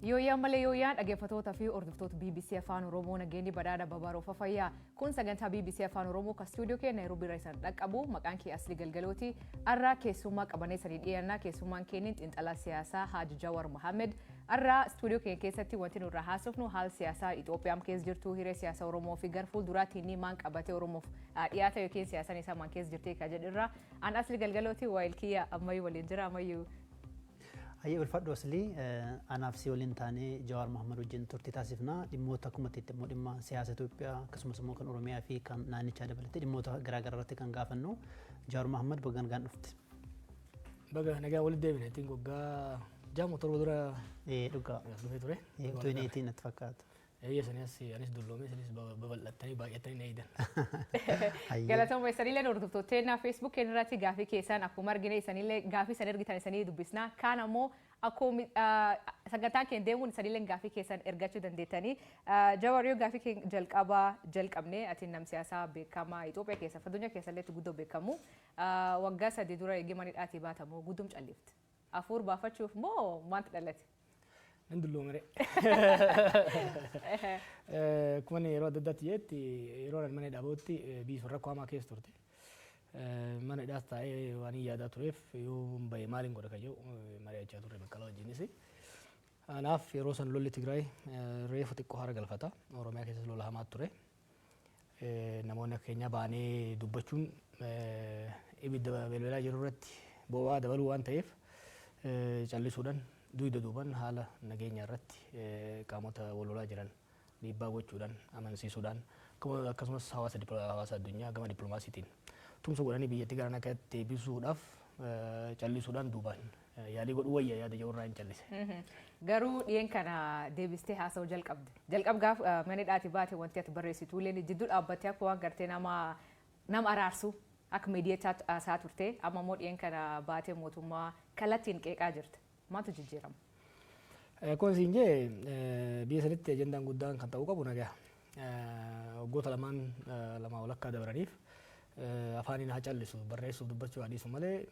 Yooyaan malee yooyaan dhaggeeffattoota fi hordoftoota BBC Afaan Oromoo nageenyi badhaadha babaroo fafayyaa kun sagantaa BBC Afaan Oromoo kan stuudiyoo keenya Nairobi irraa isaan dhaqqabu maqaan kee Asli Galgalooti arraa keessummaa qabanee sanii dhiyaannaa keessummaan keenya xiinxalaa siyaasaa Hojii Jawar Mohammed arraa stuudiyoo keenya keessatti wanti nurraa haasofnu haal siyaasaa Itoophiyaa keessa jirtu hiree siyaasa Oromoo fi garfuul duraatti inni maan qabatee Oromoof dhiyaata yookiin siyaasaan isaa maan keessa jirtee ka jedhirra an Asli Galgalooti waayilkiyya ammayyuu waliin jira ammayyuu Ayya ulfaadhu Asli anaaf si waliin taanee Jawar Mohammed wajjin turtii taasifna dhimmoota akkuma immoo dhimma siyaasa Itoophiyaa akkasumas immoo kan Oromiyaa fi kan naannichaa dabalatee dhimmoota garaagaraa irratti kan gaafannu Jawar Mohammed bagaan dhufte. Baga nagaa walitti deebine ittiin goggaa jaamu torba dura dhugaa dhufee ture. Tuuneetiin natti fakkaata. Anis dulloomee sanis babal'attanii baay'atanii na eedan. Galatooma isanillee hordoftoota Facebook irratti gaafii keessan akkuma argine isanillee gaafii san ergitan isanii dubbisna. Kaan ammoo akkuma sagantaan keenya deemuun isanillee gaafii keessan ergachuu dandeettanii. Jawar yoo gaafii keenya jalqabne ati nam siyaasaa beekamaa Itoophiyaa keessa addunyaa keessallee guddoo beekamu waggaa 3 dura eegimanidhaatii baatamoo guddum callifte. Afuur baafachuuf moo maanta dhalate? Nandulloomere. Kuma yeroo adda addaatti jetti yeroo mana dhaabootti biisu rakkoo hamaa keessa turte. Mana hidhaas taa'ee waan yaadaa tureef yoo bahe maaliin godha kan jedhu mari'achaa turre baqqalaa wajjinis. Kanaaf yeroo san lolli Tigraay reefu xiqqoo hara galfata. Oromiyaa keessas lola hamaa ture. Namoonni akka keenyaa baanee dubbachuun ibidda belbelaa jiru irratti boba'aa dabaluu waan ta'eef callisuudhaan duyda duuban haala nageenya irratti qaamota walolaa jiran dhiibbaa gochuudhaan amansiisuudhaan akkasumas hawaasa addunyaa gama dippiloomaasiitiin tumsa godhanii biyyattii gara nagaatti deebisuudhaaf callisuudhaan duubaan yaalii godhuu wayya yaada Jawarraa hin callise. Garuu dhiyeen kana deebistee haasa'uu jalqabde. Jalqabgaaf mana hidhaati baate wanti ati barreessitu illee jidduu dhaabbattee akka waan gartee nama araarsu akka miidiyaa isaa turte amma immoo dhiyeen kana baatee mootummaa kallattiin qeeqaa jirte. Maaltu jijjiirama? Kun siin jee biyya sanitti ajandaan guddaan kan ta'uu qabu nagaa. Waggoota lama walakkaa dabaraniif afaaniin haa callisu barreessuuf dubbachuu adiisu malee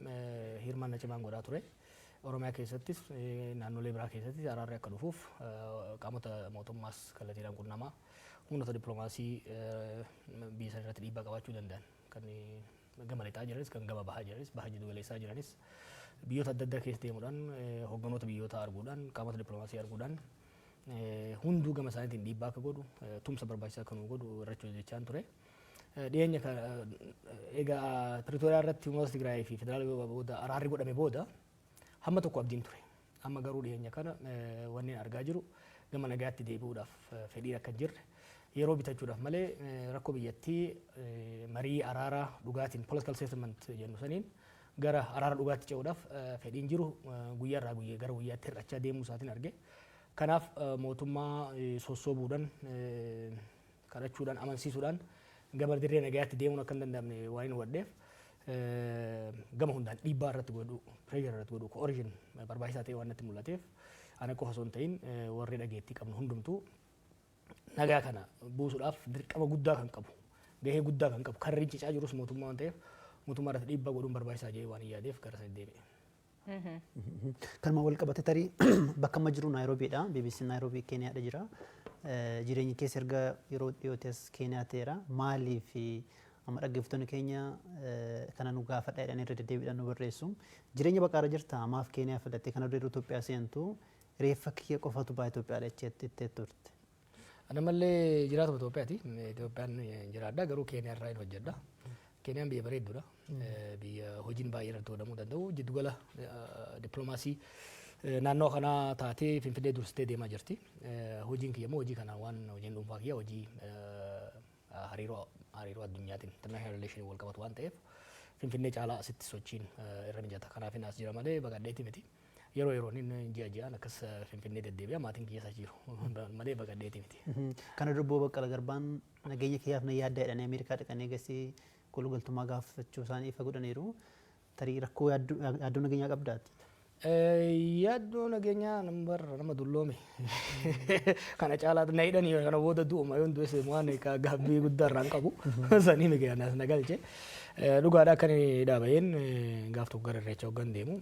hirmaannaa cimaan godhaa ture. Oromiyaa keessattis naannolee biraa keessattis araarri akka dhufuuf qaamota mootummaas kallattiidhaan qunnamaa humnoota dippiloomaasii biyya sana irratti dhiibbaa qabaachuu danda'an kan gama lixaa jiranis kan gama bahaa jiranis baha jiddu galeessaa jiranis biyyoota adda addaa keessa deemuudhaan hogganoota biyyoota arguudhaan qaamota dippiloomaasii arguudhaan hunduu gama isaaniitiin dhiibbaa akka godhu tumsa barbaachisaa akka nu godhu irratti hojjechaan ture. Dhiyeenya egaa Pretooriyaa irratti uummata Tigraay fi federaala booda araarri godhame booda hamma tokko abdiin ture. Amma garuu dhiyeenya kana wanneen argaa jiru gama nagaatti deebi'uudhaaf fedhiin akka hin jirre yeroo bitachuudhaaf malee rakkoo biyyattii marii araaraa dhugaatiin political settlement jennu saniin gara araara dhugaatti ce'uudhaaf fedhiin jiru guyyaarraa gara guyyaatti hir'achaa deemuu isaatiin arge. Kanaaf mootummaa sossoobuudhaan kadhachuudhaan amansiisuudhaan gama dirree nagaatti deemuun akka hin danda'amne waan hin waddeef gama hundaan dhiibbaa irratti godhu pireeshar irratti godhu origin barbaachisaa ta'e waan natti mul'ateef ana qofa osoo hin ta'in warri dhageettii qabnu hundumtuu nagaa kana buusuudhaaf dirqama guddaa kan qabu gahee guddaa kan qabu kan rincicaa jirus mootummaa waan ta'eef mootummaa irratti dhiibbaa godhuun barbaachisaa jedhee waan yaadeef gara sana deebi'e. Kanuma wal qabate tarii bakka amma jiru Naayiroobiidha. BBC Naayiroobii Keeniyaadha jira. Jireenyi keessa erga yeroo dhiyootes Keeniyaa ta'eera. Maalii fi amma dhaggeeffattoonni keenya kana nu gaafadha jedhanii irra deddeebiidhaan nu barreessu. Jireenya baqaara jirta amaaf Keeniyaa filattee kana dura Itoophiyaa seentu reeffa kiyya qofatu baa Itoophiyaadha jettee turte. Ana mallee jiraatuma Itoophiyaati. Itoophiyaan jiraadha garuu Keeniyaa irraa hin hojjedha. Keeniyaan biyya bareedduudha. Biyya hojiin baay'ee irratti godhamuu danda'u. Jiddugala dippiloomaasii naannoo kanaa taatee Finfinnee dursitee deemaa jirti. Hojiin kiyya immoo hojii kanaa waan hojiin dhuunfaa kiyya hojii hariiroo addunyaatiin international relation wal qabatu waan ta'eef Finfinnee caalaa asitti sochiin irra mijata. Kanaaf as jira malee baqadheetti miti. Yeroo yeroon ji'aan akkas Finfinnee deddeebi'a maatiin kiyya jiru malee baqadheetti miti. Kana dubboo Baqqala Garbaan nageenya kiyyaaf na yaadda jedhanii Ameerikaa dhaqanii gasii galtummaa gaafachuu isaanii ifa godhaniiru. Tarii rakkoo yaaddoo nageenyaa qabdaati. Yaaddoo nageenyaa nama dulloome. Kana caalaa na hidhanii kana booda du'uma yoon du'es waan gaabbii guddaa irraan qabu. Sanii nageenyaas na galche. Dhugaadhaa akka inni dhaabayeen gaaf tokko gara irreecha hoggan deemu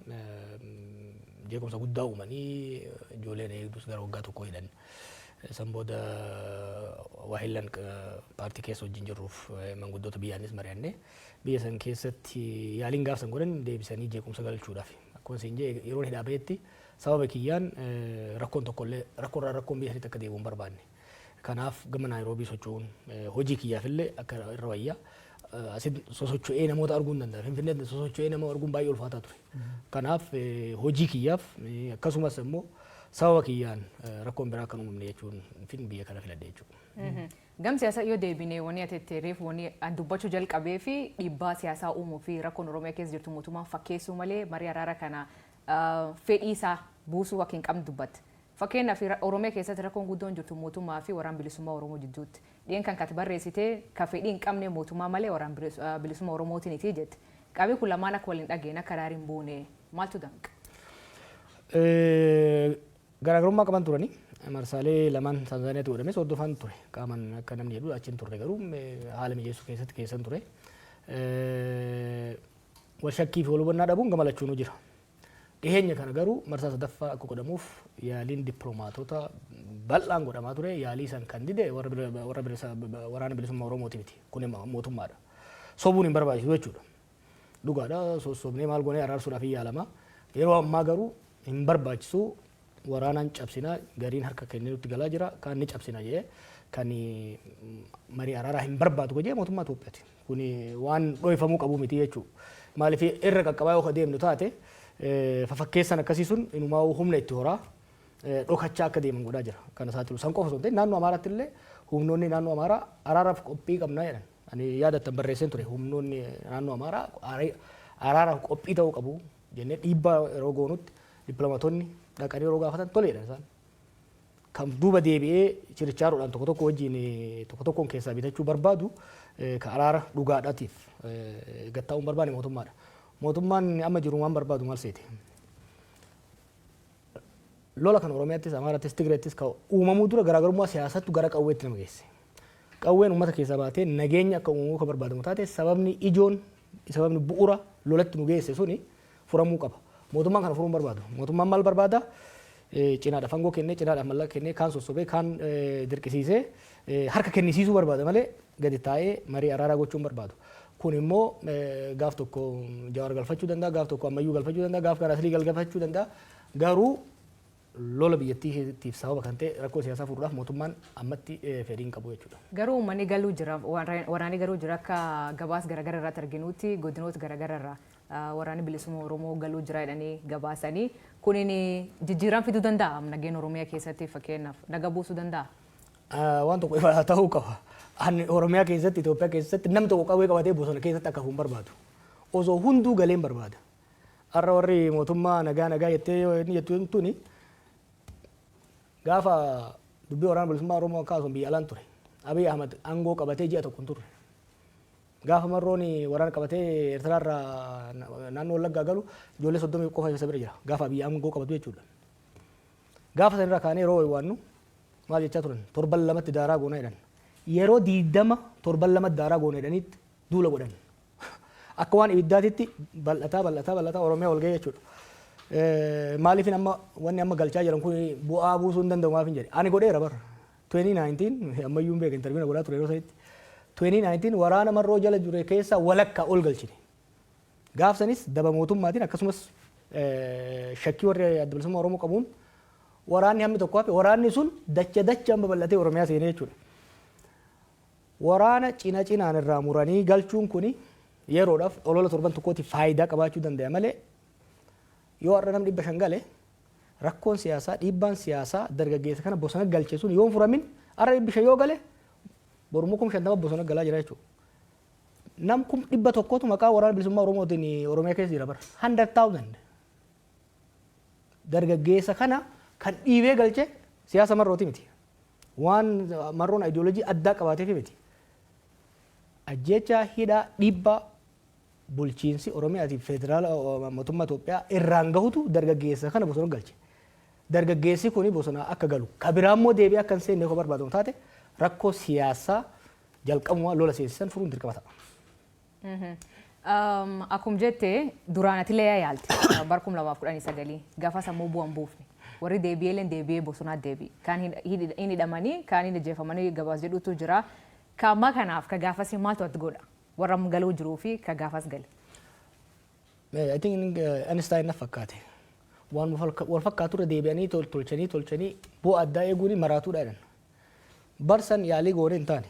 jeequmsa guddaa uumanii ijoolleen eegdus gara waggaa tokko hidhan. San booda waahillan paartii keessa wajjin jirruuf manguddoota biyyaanis mari'annee biyya san keessatti yaaliin gaafsan godhan deebisanii jeequmsa galchuudhaaf. Akkuma isin jee yeroo hidhaa bahetti sababa kiyyaan rakkoon tokkollee rakkoon biyya sanitti akka deebi'u hin barbaanne. Kanaaf gama Naayiroobii socho'uun hojii kiyyaafillee akka irra wayyaa asin sosocho'ee namoota arguu hin danda'a. Finfinneetti sosocho'ee nama arguun baay'ee ulfaataa ture. Kanaaf hojii kiyyaaf akkasumas immoo sababa kiyyaan rakkoon biraa kan uumamne jechuun fin biyya kana filadhe jechuudha. Gam siyaasa yoo deebinee wanni ati reef wanni dubbachuu jalqabee fi dhiibbaa siyaasaa uumuu fi rakkoon Oromiyaa keessa jirtu mootummaan fakkeessuu malee marii araara kana fedhii isaa buusuu akka hin qabne dubbatte. Fakkeenyaaf Oromiyaa keessatti rakkoon guddoon jirtu mootummaa fi waraana bilisummaa Oromoo jidduutti. Dhiyen kan kati barreessitee ka fedhii hin qabne mootummaa malee waraana bilisummaa Oromootiin iti jette. Qabii kun lamaan akka waliin dhageen akka daariin buune maaltu danqa? Garaagarummaa qaban turani. Marsaalee lamaan Tanzaaniyaatti godhamee hordofan ture. Qaaman akka namni jedhu achiin turre garuu haala mijeessuu keessatti keessan ture. Wal shakkii fi wal hubannaa dhabuun gamalachuun jira. Dhiheenya kana garuu marsaa sadaffaa akka godhamuuf yaaliin dippiloomaatota bal'aan godhamaa ture. Yaalii san kan dide waraana bilisummaa Oromooti miti. Kun mootummaadha. Sobuun hin barbaachisu jechuudha. Dhugaadha sossobnee maal goonee araarsuudhaaf yaalama. Yeroo ammaa garuu hin barbaachisu waraanaan cabsinaa gariin harka kennee nutti galaa jira. Kan ni cabsina jedhee kan marii araaraa hin barbaadu jedhee mootummaa Itoophiyaati. Kun waan dhoofamuu qabu miti jechuudha. Maaliif irra qaqqabaa yoo deemnu taate fafakkeessan akkasii sun inumaa humna itti horaa dhokachaa akka deeman godhaa jira. Kana saaxilu san qofa osoo hin ta'in naannoo Amaaraatti illee humnoonni naannoo Amaaraa araaraaf qophii qabnaa jedhan. Ani yaadattan barreesseen ture humnoonni naannoo Amaaraa araaraaf qophii ta'uu qabu jennee dhiibbaa yeroo goonutti dippiloomaatonni dhaqanii yeroo gaafatan toleedha isaan. Kan duuba deebi'ee chirichaaruudhaan tokko tokko wajjin tokko tokkoon keessaa bitachuu barbaadu ka araara dhugaadhaatiif gattaa'uun barbaade mootummaadha. Mootummaan amma jiru waan barbaadu maal seete? Lola kan Oromiyaattis, Amaaraattis, Tigreettis ka uumamuu dura garaagarummaa siyaasattu gara qawweetti nama geesse. Qawween uummata keessaa baatee nageenya akka uumamuu kan barbaadamu taate sababni ijoon sababni bu'uura lolatti nu geesse suni furamuu qaba. Mootummaan kana furuun barbaadu. Mootummaan maal barbaada? Cinaadha fangoo kennee, cinaadha mallaqa kennee, kaan sossobee, kaan dirqisiisee harka kennisiisuu barbaada malee gadi taa'ee marii araaraa gochuun barbaadu. Kun immoo gaaf tokko Jawar galfachuu danda'a, gaaf tokko ammayyuu galfachuu danda'a, gaaf kana aslii galfachuu danda'a. Garuu lola biyyattiif sababa kan ta'e rakkoo siyaasaa furuudhaaf mootummaan ammatti fedhii hin qabu jechuudha. Garuu uummanni galuu jira, waraanni garuu jira akka gabaas garaagaraa irratti arginutti godinoota garaagaraa irraa waraanni bilisummaa Oromoo galuu jira jedhanii gabaasanii kunin jijjiirama fiduu danda'a nageenya Oromiyaa keessatti fakkeenyaaf naga buusuu danda'a. Waan tokko ifa ta'uu qaba. Ani Oromiyaa keessatti Itoophiyaa keessatti namni tokko qawwee qabatee bosona keessatti akka hin barbaadu. Osoo hunduu galeen barbaada. Har'a warri mootummaa nagaa jettee jettuuni gaafa dubbii waraana bilisummaa Oromoo kaasuun biyya alaan ture. Abiy Ahmed aangoo qabatee ji'a tokko hin turre. Gaafa marroon waraana qabatee Eertiraarraa naannoo Wallaggaa galu ijoollee 30 qofa isa bira jira. Gaafa Abiy aangoo qabatu jechuudha. Gaafa sanirraa kaanee yeroo waannu maal jechaa turan? Torban lamatti daaraa goonaa jedhan. Yeroo 20 torban lamatti daaraa goonaa jedhanitti duula godhan. Akka waan ibiddaatitti bal'ataa Oromiyaa wal ga'ee jechuudha. Maaliif amma wanni amma galchaa jiran kun bu'aa buusuu hin danda'u maaf hin jedhe. Ani godheera bara. 2019 ammayyuu hin beekan interviina godhaa ture yeroo sanitti. 2019 waraana marroo jala jure keessa walakkaa ol galchine. Gaafsanis daba mootummaatiin akkasumas shakkii warri adda bilisummaa Oromoo qabuun waraanni hammi tokko hafe waraanni sun dacha amma bal'atee Oromiyaa seenee jechuudha. Waraana cinaan irraa muranii galchuun kuni yeroodhaaf olola torban tokkootiif faayidaa qabaachuu danda'a malee yoo har'a namni 500 gale rakkoon siyaasaa dhiibbaan siyaasaa dargaggeessa kana bosona galche sun yoo furamin har'a 500 yoo gale borumuu 50 bosona galaa jira jechuudha. Nam 100 maqaa waraana bilisummaa Oromootiin Oromiyaa keessa jira bara 100,000 dargaggeessa kana kan dhiibee galche siyaasa marrooti miti. Waan marroon ideoloojii addaa qabaateef miti. Ajjecha hidhaa dhiibbaa bulchiinsi Oromiyaatiif federaala mootummaa Itoophiyaa irraan gahutu dargaggeessa kana bosona galche. Dargaggeessi kuni bosona akka galu kabiraan immoo deebi'ee akka hin seenne yoo barbaadamu taate rakkoo siyaasaa jalqabuma lola seesisan furuun dirqama ta'a. Akkuma jette duraanatilee yaalti barkum lamaaf 19 gaafa sammuu bu'an buufne warri deebi'ee deebi'ee bosonaa deebi'i kan hin hidhamanii kan hin ajjeefamanii gabaas jedhutu jira kaamma kanaaf ka gaafas maaltu ati godha warra galuu jiruu fi ka gaafas gale. I think Einstein na fakkaate waan wal fakkaatu irra deebi'anii tolchanii bu'aa addaa eeguun maraatuudha jedhan barsan yaalii goone hin taane.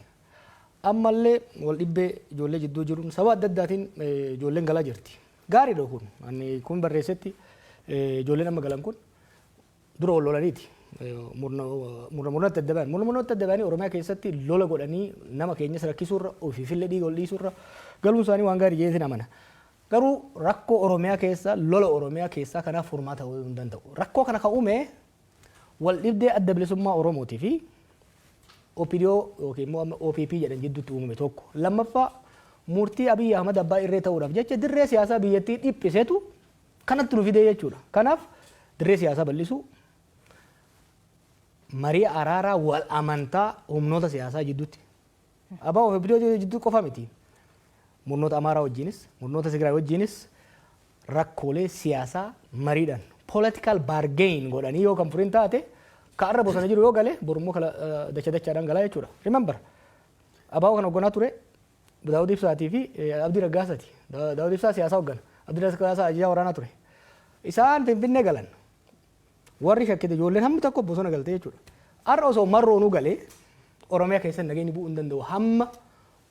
Ammallee wal dhibbee ijoollee jidduu jiruun saba adda addaatiin ijoolleen galaa jirti. Gaariidha kun. Ani kun barreessetti ijoolleen amma galan kun dura wal lolaniiti. Murnoota adda ba'an. Murnoota adda ba'anii Oromiyaa keessatti lola godhanii nama keenyas rakkisuurra ofiifillee dhiiga ol dhiisuurra galuun isaanii waan gaarii jeetiin amana. Garuu rakkoo Oromiyaa keessa lola Oromiyaa keessaa kanaaf furmaata ta'uu hin danda'u. Rakkoo kana kan uume wal dhibdee adda bilisummaa Oromootii fi OPDO yookiin immoo OPP jedhan jidduutti uumame tokko. Lammaffaa murtii Abiy Ahmad abbaa irree ta'uudhaaf jecha dirree siyaasaa biyyattii dhiphiseetu kanatti nu fidee jechuudha. Kanaaf dirree siyaasaa bal'isuu marii araaraa wal amantaa humnoota siyaasaa jidduutti. Abbaa OPDO jidduu qofa miti. Murnoota Amaaraa wajjinis, murnoota Tigraay wajjinis rakkoolee siyaasaa mariidhaan political bargain godhanii yoo kan furiin taate kaarra bosona jiru yoo gale borummoo kala dachaadhaan galaa jechuudha. Remember abaa'oo kan hoogganaa ture Daawud Ibsaatii fi Abdii Raggaasaati. Daawud Ibsaa siyaasaa hooggana. Abdii Raggaasaa ajajaa waraanaa ture. Isaan Finfinnee galan warri shakkite ijoolleen hammi tokko bosona galte jechuudha. Har'a osoo marroonuu galee Oromiyaa keessatti nageenyi bu'uu hin danda'u hamma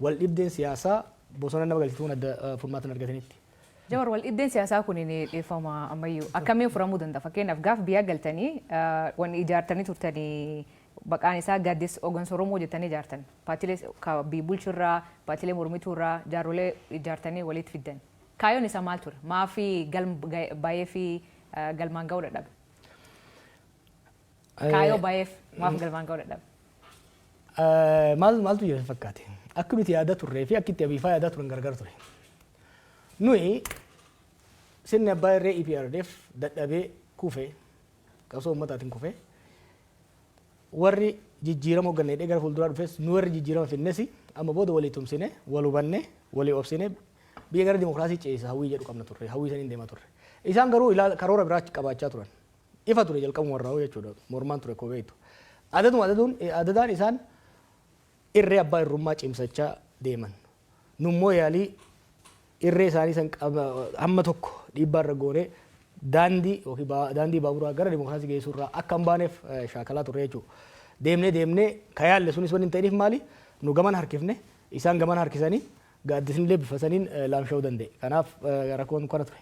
wal dhibdeen siyaasaa bosona nama galchituun adda furmaatan argatanitti. Jawar wal dhibdeen siyaasaa kun ni dhiifama ammayyuu akkamiin furamuu danda'a fakkeenyaaf gaaf biyya galtanii wanni ijaartanii turtanii baqaan isaa gaaddis hooggansa Oromoo jettanii ijaartan paartiilee ka bulchurraa paartiilee mormituurraa jaarrolee ijaartanii walitti fiddan kaayyoon isaa maal ture maafi baay'ee fi galmaan ga'uu dadhabe kaayyoo baay'eef maaf galmaan ga'uu dadhabe. Maaltu jira fakkaate akka nuti yaada turree fi akka itti abiifaa yaada turan gargar ture. Nui sirni abbaa irree EPRDF dadhabee kufe qabsoo uummataatiin kufe warri jijjiirama hoggannee gara fuulduraa dhufes nu warri jijjiirama finnesi amma booda walii tumsine wal hubanne walii obsine biyya gara dimokiraasii ceesa hawwii jedhu qabna turre hawwii saniin deemaa turre isaan garuu karoora biraa qabaachaa turan ifa ture jalqabuma warraa jechuudha mormaan ture koo beektu adadaan isaan irree abbaa irrummaa cimsachaa deeman nummoo yaalii irree isaanii san hamma tokko dhiibbaa irra goonee daandii yookiin daandii baaburaa gara dimokiraasii geessuurraa akka hin baaneef shaakalaa turre jechuudha. Deemnee ka yaalle sunis wanni hin ta'iniif maali nu gaman harkifne isaan gaman harkisanii gaaddisnillee bifa saniin laamsha'uu danda'e. Kanaaf rakkoon kana ture.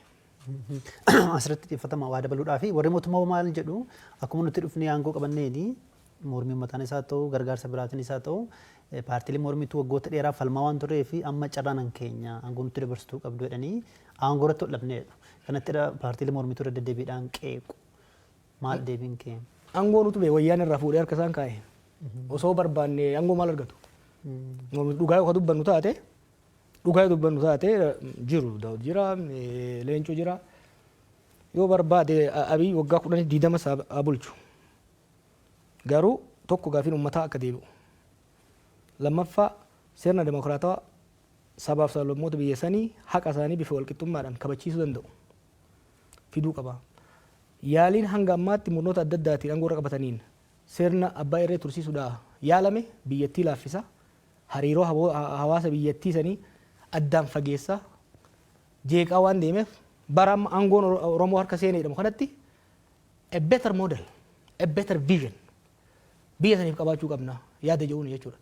Asirratti xiyyeeffatamaa waa dabaluudhaa fi warri mootummaa maal jedhu akkuma nuti dhufnee aangoo qabanneeni mormii mataan isaa ta'u gargaarsa biraatiin isaa ta'u paartiilee mormituu waggoota dheeraa falmaa waan turree fi amma carraan keenya aangoo nuti dabarsituu qabdu jedhanii aangoo irratti hodhabneedha. Kanatti paartiilee mormituu irra deddeebiidhaan qeequ. Maal deebiin kee? Aangoo nuti wayyaan irraa fuudhee harka isaan kaa'e. Osoo barbaanne aangoo maal argatu? Dhugaa yoo dubbannu taate jiru Daawud jira Leencoo jira yoo barbaade Abiy waggaa 20 haa bulchu. Garuu tokko gaafiin uummataa akka deebi'u. Lammaffaa sirna demokraatawaa sabaaf sablammoota biyya sanii haqa isaanii bifa walqixxummaadhaan kabachiisuu danda'u fiduu qaba. Yaaliin hanga ammaatti murnoota adda addaatiin aangoo irra qabataniin sirna abbaa irree tursiisuudhaan yaalame biyyattii laaffisa hariiroo hawaasa biyyattii sanii addaan fageessa jeeqaa waan deemeef bara amma aangoon Oromoo harka seenee jedhamu kanatti a better model a better vision biyya saniif qabaachuu qabna yaada jedhuun jechuudha.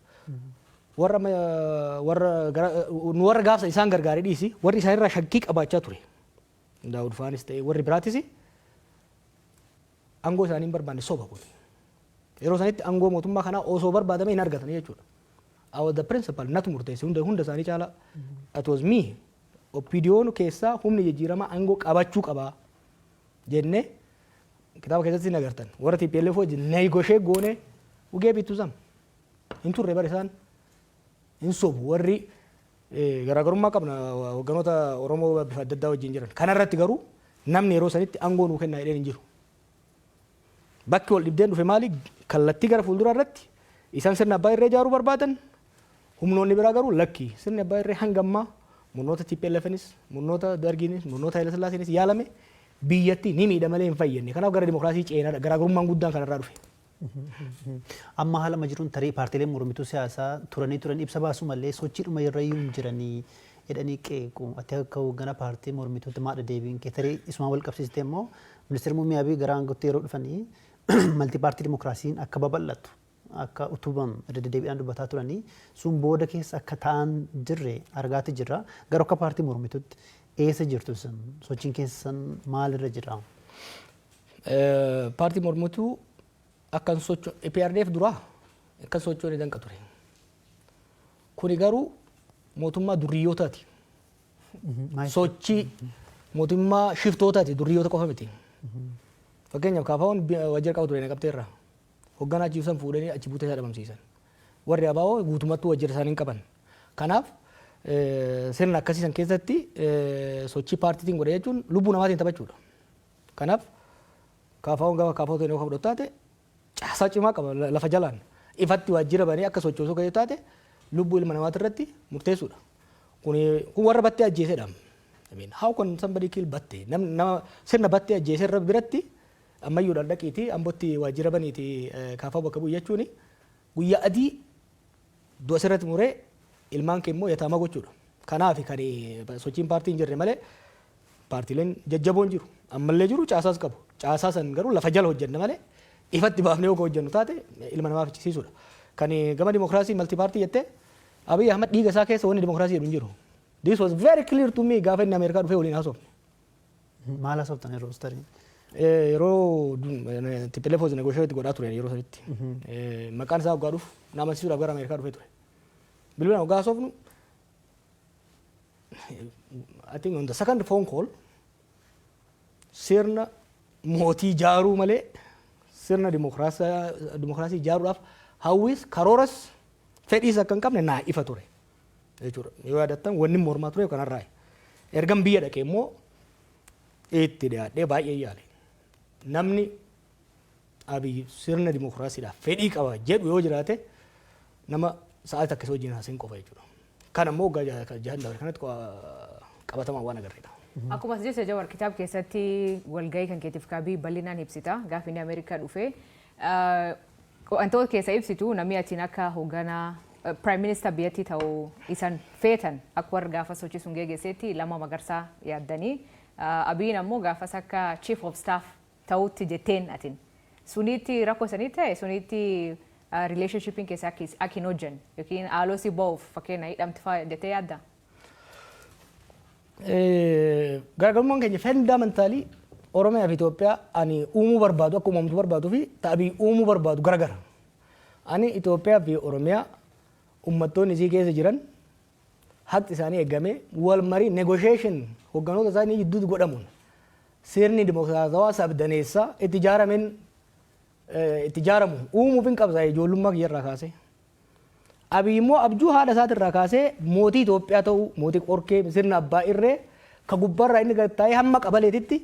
Warra gaafsa isaan gargaaree dhiisi warri isaan irraa shakkii qabaachaa ture. Daawud Faanis ta'e warri biraatis aangoo isaanii hin barbaanne soba kun. Yeroo sanitti aangoo mootummaa kanaa osoo barbaadame hin argatan jechuudha. The principal natu murteesse hunda isaanii caala it was me OPDO'n keessaa humni jijjiiramaa aangoo qabachuu qabaa jennee kitaaba keessatti nagartan warra TPLF wajjin negoshee goone ugee bittu sam hin turre bara isaan hin sobu warri garaagarummaa qabna hogganoota Oromoo bifa adda addaa wajjin jiran kanarratti garuu namni yeroo sanitti aangoo nuu kennaa jedheen hin jiru. Bakki wal dhibdeen dhufe maali kallattii gara fuulduraa irratti isaan sirna abbaa irree ijaaruu barbaadan humnoonni biraa garuu lakki sirni abbaa irree hanga ammaa murnoota TPLFnis, murnoota Dargiinis, murnoota Haile Sillaaseenis yaalame biyyatti ni miidha malee hin fayyadne. Kanaaf gara dimokiraasii ceenaadha. Garaagarummaan guddaan kanarraa dhufe. Amma haala jiruun tarii paartiileen mormituu siyaasaa turan ibsa baasu malee sochiidhuma irra iyyuu hin jiranii jedhanii qeequ. Ati akka hoogganaa paartii mormituutti maadha deebiin kee tarii isumaan wal qabsiistee immoo ministeerri muummee Abiy gara aangootti yeroo dhufanii maltii paartii dimokiraasiin akka babal'atu akka utubamu deddeebiidhaan dubbataa turanii sun booda keessa akka ta'an jirre argaati jirra. Gara akka paartii mormituutti eessa jirtu sun sochiin keessan maalirra jira? Paartii mormituu akkan sochoo EPRDF duraa akkan sochoo ni danqa ture. Kuni garuu mootummaa durriyootaati. Sochii mootummaa shiftootaati durriyoota qofa miti. Fakkeenyaaf kaafaawwan wajjira qabu ture naqabteerra. Hoogganaa achi ibsan fuudhanii achi buutee isaa dhabamsiisan. Warri abaa'oo guutummattuu wajjira isaanii hin qaban. Kanaaf sirna akkasiisan keessatti sochii paartiitiin godhe jechuun lubbuu namaatiin taphachuudha. Kanaaf kaafaawwan gaafa kaafaawwan ta'e fudhatu taate caasaa cimaa qaba lafa jalaan ifatti waajjira banee akka sochoosuu ga'ee taate lubbuu ilma namaati irratti murteessuudha. Kun warra battee ajjeesedha. How can somebody kill battee? Nama sirna battee ajjeesee irra biratti ammayyuudhaan dhaqiitii ambootti waajjira baniitii kaafaa bakka bu'u jechuun guyyaa adii du'a sirratti muree ilmaan kee immoo yataama gochuudha. Kanaaf kan sochiin paartii hin jirre malee paartiileen jajjaboon jiru. Ammallee jiru caasaas qabu. Caasaa san garuu lafa jala hojjenna malee ifatti baafnee yoo hojjennu taate ilma namaa fichisiisuudha. Kan gama dimokiraasii malti paartii jettee Abiy Ahmed dhiiga isaa keessa wanni dimokiraasii jedhu hin jiru. This was very clear to me gaafa inni Ameerikaa dhufee waliin haasofne. Maal haasoftan yeroo tarii? Yeroo TPLF negotiate godhaa ture yeroo sanitti. Maqaan isaa waggaa dhufu nama amansiisuudhaaf gara Ameerikaa dhufee ture. Bilbilaan waggaa haasofnu I think on the second phone call sirna mootii ijaaruu malee sirna dimokiraasii ijaaruudhaaf hawwis karooras fedhiis akka hin qabne naa ifa ture. Jechuudha. Yoo yaadattan wanni mormaa ture kanarraa. Ergan biyya dhaqee immoo itti dhiyaadhee baay'ee yaale. Namni Abiy sirna dimokiraasiidhaaf fedhii qaba jedhu yoo jiraate nama sa'aatii akkasii wajjin haasa'in qofa jechuudha. Kana immoo jahan dabre kanatti qabatamaa waan agarreedha. Akkuma jecha Jawar kitaaba keessatti walgahii kan keetiif kaabii bal'inaan ibsita. Gaafa inni Ameerikaa dhufee wantoota keessa ibsitu namni achiin akka hoogganaa Prime Minister biyyattii ta'uu isan feetan akka warra gaafa sochii sun geggeessetti Lammaa Magarsaa yaaddanii Abiyyiin ammoo gaafas akka Chief of Staff ta'uutti jetteen atin. Sunitti rakkoo sanii ta'e sunitti relationshipiin keessa akka hin hojjenne yookiin haaloo si ba'uuf fakkeenya hidhamti fa'aa jettee yaadda? Garaagarummaan keenya fundamentaalii Oromiyaa fi Itoophiyaa ani uumuu barbaadu akka uumamtu barbaaduu fi Abiy uumuu barbaadu garagara. Ani Itoophiyaa fi Oromiyaa ummattoonni isii keessa jiran haqi isaanii eegamee wal marii negotiation hogganoota isaanii gidduutti godhamuun sirni dimokiraatawaa sabdaneessaa itti ijaaramu uumuuf hin qabsaa ijoollummaa kiyyarraa kaasee. Abiy immoo abjuu haadha isaatirraa kaasee mootii Itoophiyaa ta'uu mootii qorkee sirna abbaa irree ka gubbarraa inni gattaa'ee hamma qabaleetitti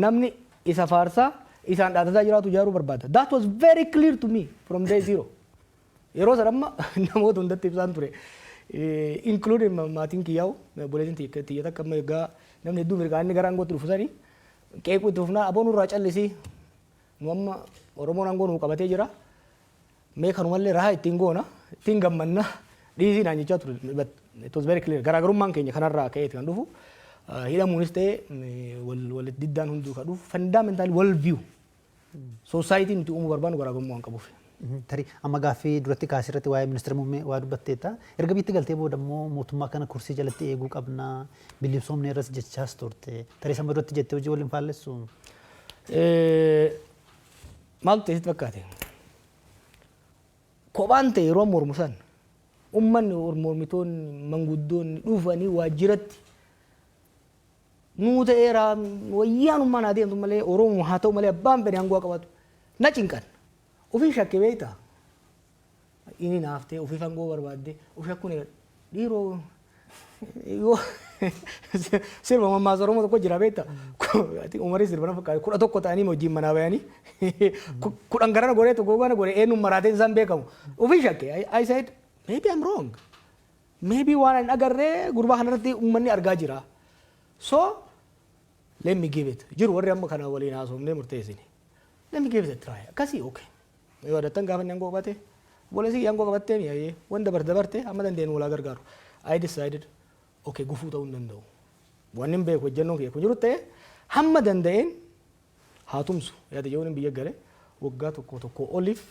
namni isa faarsaa isaan dhaatataa jiraatu ijaaruu barbaada. That was very clear to me from day zero. Yeroo sanamma namoota hundatti ibsaan ture. Including maatiin kiyyaa'u boleetiin tiyyata akka egaa namni hedduu mirgaa inni gara aangootti dhufu sanii qeequu itti fufnaa aboon irraa callisii nu amma Oromoon aangoo nu qabatee jira. Mee kanumallee rahaa ittiin goona ittiin gammanna dhiisii naan jechaa ture. It was very clear. Garaagarummaan keenya kanarraa ka'eeti kan dhufu hidhamuunis ta'e wal diddaan hunduu kan dhufu fundamentally wal view society nuti uumuu barbaannu garaagarummaa waan qabuuf. Tarii amma gaaffii duratti kaasirratti waa'ee ministeera muummee waa dubbatteetta. Erga bitti galtee booda immoo mootummaa kana kursii jalatti eeguu qabna bilisoomne irras jechaas turte. Tarii sama duratti jettee hojii waliin faallessu. Maaltu teessitti fakkaate? Kophaan ta'e yeroo mormu san uummanni mormitoonni manguddoonni dhufanii waajjiratti nuu ta'eera wayyaanummaan haa deemtu malee Oromoo haa ta'u malee abbaan fedhe aangoo qabaatu na cinqan. Ufii shakke beekta inni naaftee ufii fangoo barbaadde ufii akkuni dhiiroo yoo sirba mammaasa Oromoo tokko jira beekta umarii sirba na fakkaate 11 ta'anii hojiin manaa bayanii 10 garana godhee tokko godhee eenyuun maraatee isaan beekamu ufii shakke I said maybe I'm wrong maybe waan hin agarree gurbaa kanarratti uummanni argaa jira. So let me give it. Jiru warri amma kana waliin haasofnee murteessine. Let me give it a try. Akkasii okay. Yoo adattan gaafa inni aangoo qabate boleessi aangoo qabattee mi'aayee wanta dabarte amma dandeenyu walaa gargaaru. I decided okay gufuu ta'uu hin danda'u. Waan hin beeku hojjennoo kiyya kun jiru ta'e hamma danda'een haa tumsu. Yaada yoo inni biyya gale waggaa tokko oliif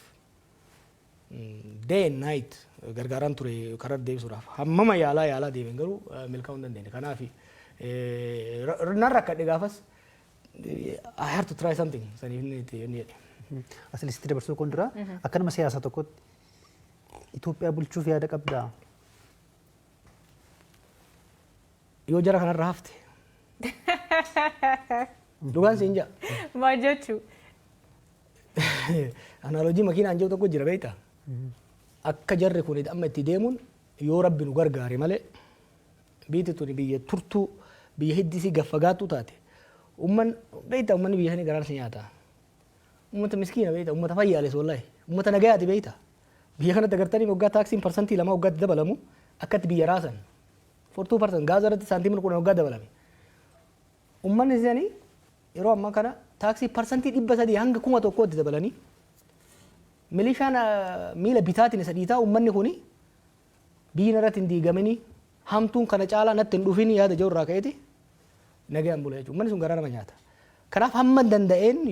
day and night gargaaraan ture karaa deebisuudhaaf hammama yaalaa deebiin garuu milkaa'uu hin dandeenye. Kanaaf nan rakkadhe gaafas I have to try something. Saniif inni jedhe. Asilitti dabarsuu kun dura akkanuma siyaasa tokkotti Itoophiyaa bulchuuf yaada qabdaa? Yoo jara kanarra hafte. Dhugaan siin jaa. Maal jechuu? Anaalojii makiinaan jiru tokko jira beektaa? Akka jarri kun amma itti deemuun yoo rabbi nu gargaare malee biyyi tuni biyya turtuu biyya hiddisii gaffagaattuu taate beektaa uummanni biyya sanii garaarsi nyaata. Uummata miskiina beektaa ummata fayyaales wallahi ummata nagayaati beektaa. Biyya kanatti agartanii waggaa taaksiin parsantii 2 waggaatti dabalamu akkatti biyya raasan 42% gaaza irratti saantiimii 10 waggaa dabalame. Uummanni isaanii yeroo ammaa kana taaksii parsantii 300 hanga 1,000tti dabalanii milishaan miila bitaatiin isa dhiitaa uummanni kuni biyyi irratti hin diigamanii hamtuun kana caalaa natti hin dhufin yaada jirurraa ka'eeti nagayaan bula jechuudha. Uummanni sun garaa nama nyaata. Kanaaf hamma danda'een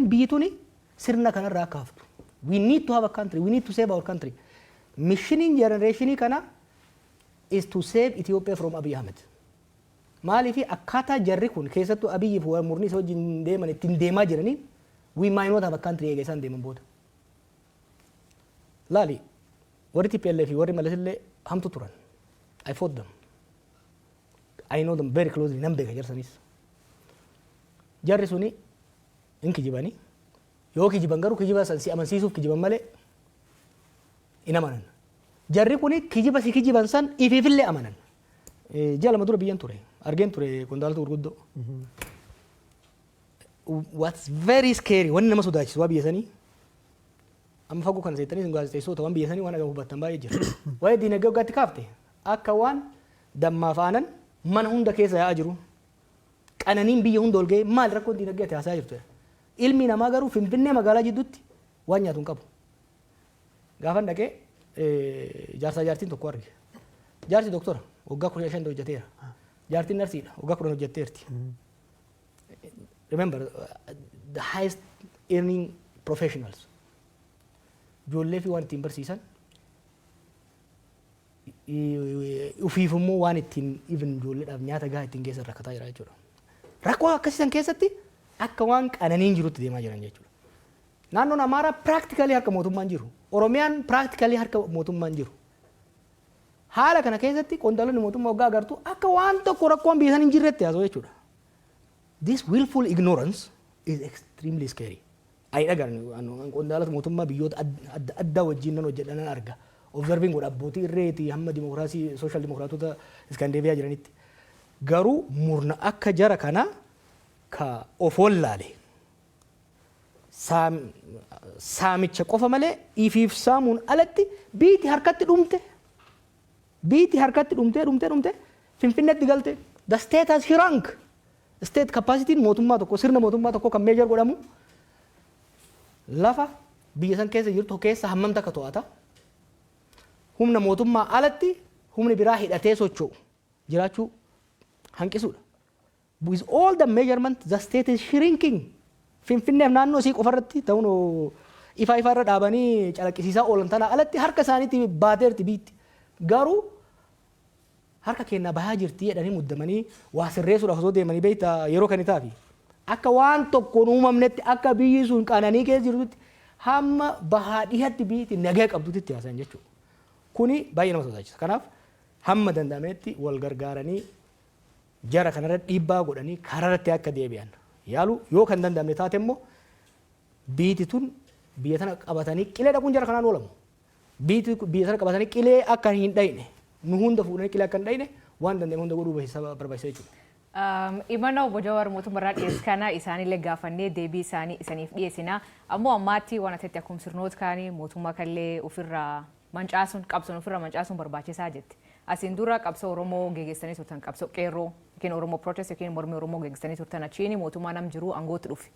biyyi tuni sirna kanarraa akka haftu. We need to have a country. We need to save our country. Missioning generation kana is to save Ethiopia from Abiy Ahmed. Maaliif akkaataa jarri kun keessattuu Abiy fi murni isa wajjin deeman ittiin deemaa jiranii we might not have a country eega isaan deeman booda. Laali warri TPLF fi warri Malasillee hamtu turan. I fought them. I know them very closely. Nan beeka jarsanis. Jarri suni in kijibanii yoo kijiban garuu kijiba si amansiisuuf kijiban malee in amanan. Jarri kuni kijiba si kijiban san ifiifillee amanan. Jaalama dura biyyan ture. Argeen ture qondaalota gurguddoo. What's very scary wanni nama sodaachisu waa biyya sanii amma fagoo kana seettanii gaazexeessota waan biyya sanii waan agamu hubattan baay'ee jira. Waa'ee diinagdee waggaatti kaafte akka waan dammaaf aanan mana hunda keessa yaa'aa jiru. Qananiin biyya hunda ol ga'ee maal rakkoon diinagdee ati haasaa jirtu. Ilmi namaa garuu Finfinnee magaalaa jidduutti waan nyaatu hin qabu. Gaafan dhaqee jaartiin tokko arge. Jaarsi doktora waggaa 15 hojjeteera. Jaartiin narsiidha waggaa 10 hojjetteerti. Remember the highest earning professionals. Ijoollee fi waan ittiin barsiisan ufiifummoo waan ittiin even ijoolleedhaaf nyaata gahaa ittiin geessan rakkataa jira jechuudha. Rakkoo akkasiisan keessatti akka waan qananiin jirutti deemaa jiran jechuudha. Naannoon Amaaraa practically harka mootummaan jiru. Oromiyaan practically harka mootummaan jiru. Haala kana keessatti qondaalonni mootummaa waggaa agartuu akka waan tokko rakkoon biyya san hin jirretti haasa'u jechuudha. This willful ignorance is extremely scary. Ai dhagarni qondaalota mootummaa biyyoota adda wajjin nan hojjedhan arga. Observing godha abbootii irreetii hamma dimokiraasii social dimokiraatota Iskaandeebiyaa jiranitti. Garuu murna akka jara kana ka of wallaale saamicha qofa malee ifiif saamuun alatti biiti harkatti dhumte Finfinneetti galte. The state has shrunk. State capacity mootummaa tokko sirna mootummaa tokko kan meejor godhamu lafa biyya san keessa jirtu keessa hammamta akka to'ata. Humna mootummaa alatti humni biraa hidhatee socho'u jiraachuu hanqisuudha. With all the measurement the state is shrinking. Finfinneef naannoo isii qofarratti ta'uun ifa irra dhaabanii calaqqisiisaa oolan tana alatti harka isaaniitti baateerti biitti. Garuu harka kennaa bahaa jirti jedhanii muddamanii waa sirreessuudhaaf osoo deemanii beektaa yeroo kan itaafi. Akka waan tokkoon uumamnetti akka biyyi sun qananii keessa jirtutti hamma bahaa dhihatti biyyatti nagaa qabdutti itti haasayan jechuudha. Kuni baay'ee nama sodaachisa. Kanaaf hamma danda'ametti wal gargaaranii jara kanarra dhiibbaa godhanii karaarratti akka deebi'an yaalu yoo kan danda'amne taate immoo biyyi tun biyya tana qabatanii qilee dhaquun jara kanaan oolamu. Biyya tana qabatanii qilee akka hin dhayne nu hunda fuudhanii qilee akka hin dhayne waan danda'ame hunda godhuu barbaachisa jechuudha. Imana obbo Jawar mootummaa dhiyeessu kana isaanillee gaafannee deebii isaanii isaniif dhiyeessina. Ammoo ammaatti waan ati akkuma sirnoota kaanii mootummaa kallee ofirraa mancaasuun qabsoon ofirra mancaasuun barbaachisaa jetti. Asiin dura qabsoo Oromoo geggeessanii turtan qabsoo qeerroo yookiin Oromoo protest yookiin mormii Oromoo geggeessanii turtan achiin mootummaa nam jiru aangootti dhufe.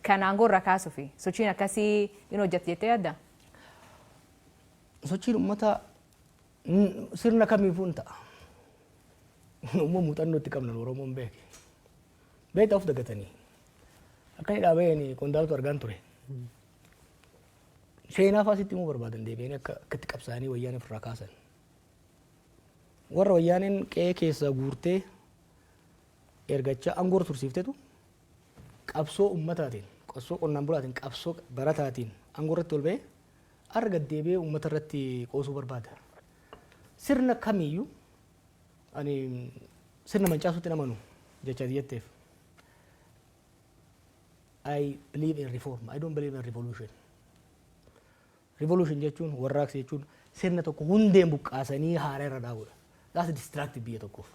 Kan aangoo irra kaasuuf sochiin akkasii hin hojjette jettee yaadda? Sochiin uummata sirna kamiifuu hin ta'a. Uumama muuxannoo itti qabnan Oromoon beeke. Beektaa of dagatanii. Akka inni dhaabeen qondaaltu argaan ture. Seenaa faasitti immoo barbaadan deebi'anii akka itti qabsaanii wayyaanee ofirraa kaasan. Warra wayyaaneen qe'ee keessaa guurtee ergachaa aangoo tursiiftetu qabsoo ummataatiin, qabsoo qonnaan bulaatiin, qabsoo barataatiin aangoo irratti ol ba'ee arga deebi'ee uummata irratti qoosuu barbaada. Sirna kamiyyuu ani sirna mancaasuutti namanu jecha jetteef. I believe in reform. I don't believe in revolution. Revolution jechuun warraaqsa jechuun sirna tokko hundeen buqqaasanii haara irra dhaabudha. That's destructive biyya tokkoof.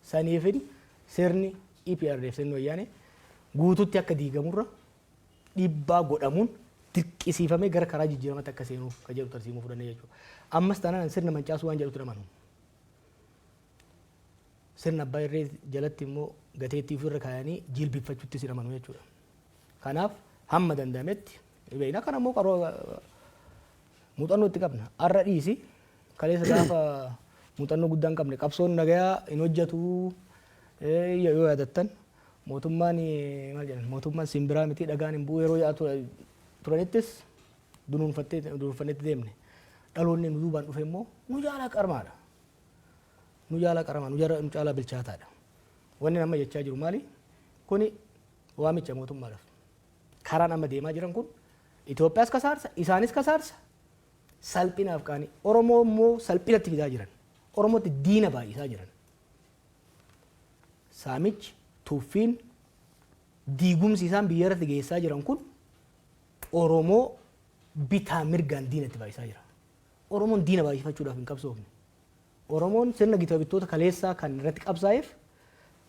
Saniifin sirni EPRDF sirni wayyaanee guututti akka diigamurra dhiibbaa godhamuun dirqisiifamee gara karaa jijjiiramatti akka seenuuf ka jedhu tarsiimuu fudhannee jechuudha. Ammas taanaan sirna mancaasuu waan jedhutu namanu. Sirna abbaa irree jalatti immoo gateettii ofirra kaayanii jilbiffachuutti si namanu jechuudha. Kanaaf hamma danda'ametti beekna kana immoo qaroo muuxannoo itti qabna. Arra dhiisi kaleessa gaafa muuxannoo guddaa hin qabne qabsoon nagayaa hin hojjetu yoo yaadattan mootummaan maal jedhan mootummaan simbiraa miti dhagaan hin bu'u yeroo yaa'u turanittis dunuunfannetti deemne dhaloonni nu duubaan dhufe immoo nu jaalaa qarmaadha. Nu jaalaa qarmaa nu caalaa bilchaataadha. Wanni nama jechaa jiru maali? Kuni waamicha mootummaadhaaf. Karaan amma deemaa jiran kun Itoophiyaas kasaarsa, isaanis kasaarsa. Salphinaaf qaanii Oromoo immoo salphinatti fidaa jiran. Oromootti diina baay'isaa jiran. Saamichi, tuffiin, diigumsi isaan biyya irratti geessaa jiran kun Oromoo bitaa mirgaan diinatti baay'isaa jira. Oromoon diina baay'ifachuudhaaf hin qabsoofne. Oromoon sirna gita bittoota kaleessaa kan irratti qabsaa'eef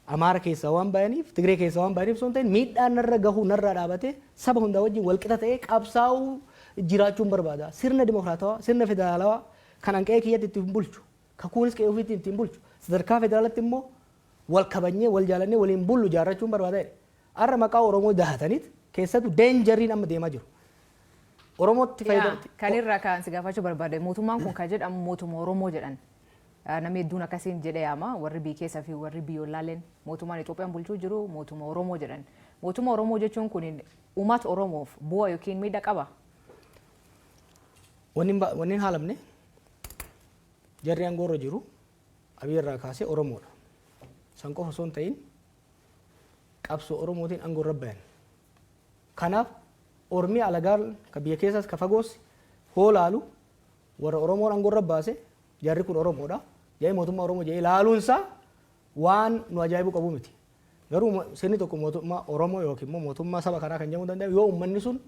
Amaara keessaa waan bayaniif, Tigree keessaa waan bayaniif osoo hin ta'in miidhaan narra gahuu narraa dhaabatee saba hundaa wajjin walqixa ta'ee qabsaa'uu jiraachuun barbaada. Sirna dimokiraatawaa, sirna federaalawaa kan hanqee kiyyatti ittiin bulchu, kan kunis qe'ee ofiitti ittiin bulchu, sadarkaa federaalatti immoo wal kabanyee, wal jaalannee waliin bullu jaarrachuun barbaada. Arra maqaa Oromoo dahataniit keessattuu deenjariin amma deemaa jiru. Oromootti fayyadamti. Kan irraa kan si gaafachuu barbaade mootummaan kun kan jedhamu mootummaa Oromoo jedhan. Namni hedduun akkasiin jedhee yaama warri biyya keessaa fi warri biyyoolaaleen mootummaan Itoophiyaan bulchuu jiru mootummaa Oromoo jedhan. Mootummaa Oromoo jechuun kun uummata Oromoof bu'aa yookiin miidhaa qaba. Wanni hin haalamne jarri aangoo irra jiru Abiy irraa kaasee Oromoodha. San qofa osoo hin ta'in qabsoo Oromootiin aangoo irra bayan. Kanaaf Oromii alagaan ka biyya keessaas ka fagoos hoo laalu warra Oromoon aangoo irra baase jarri kun Oromoodha. Jee mootummaa Oromoo jee ilaaluunsaa waan nu ajaa'ibu qabu miti. Garuu sirni tokko mootummaa Oromoo yookiin immoo mootummaa saba kanaa kan jedhamuu danda'u yoo uummanni sun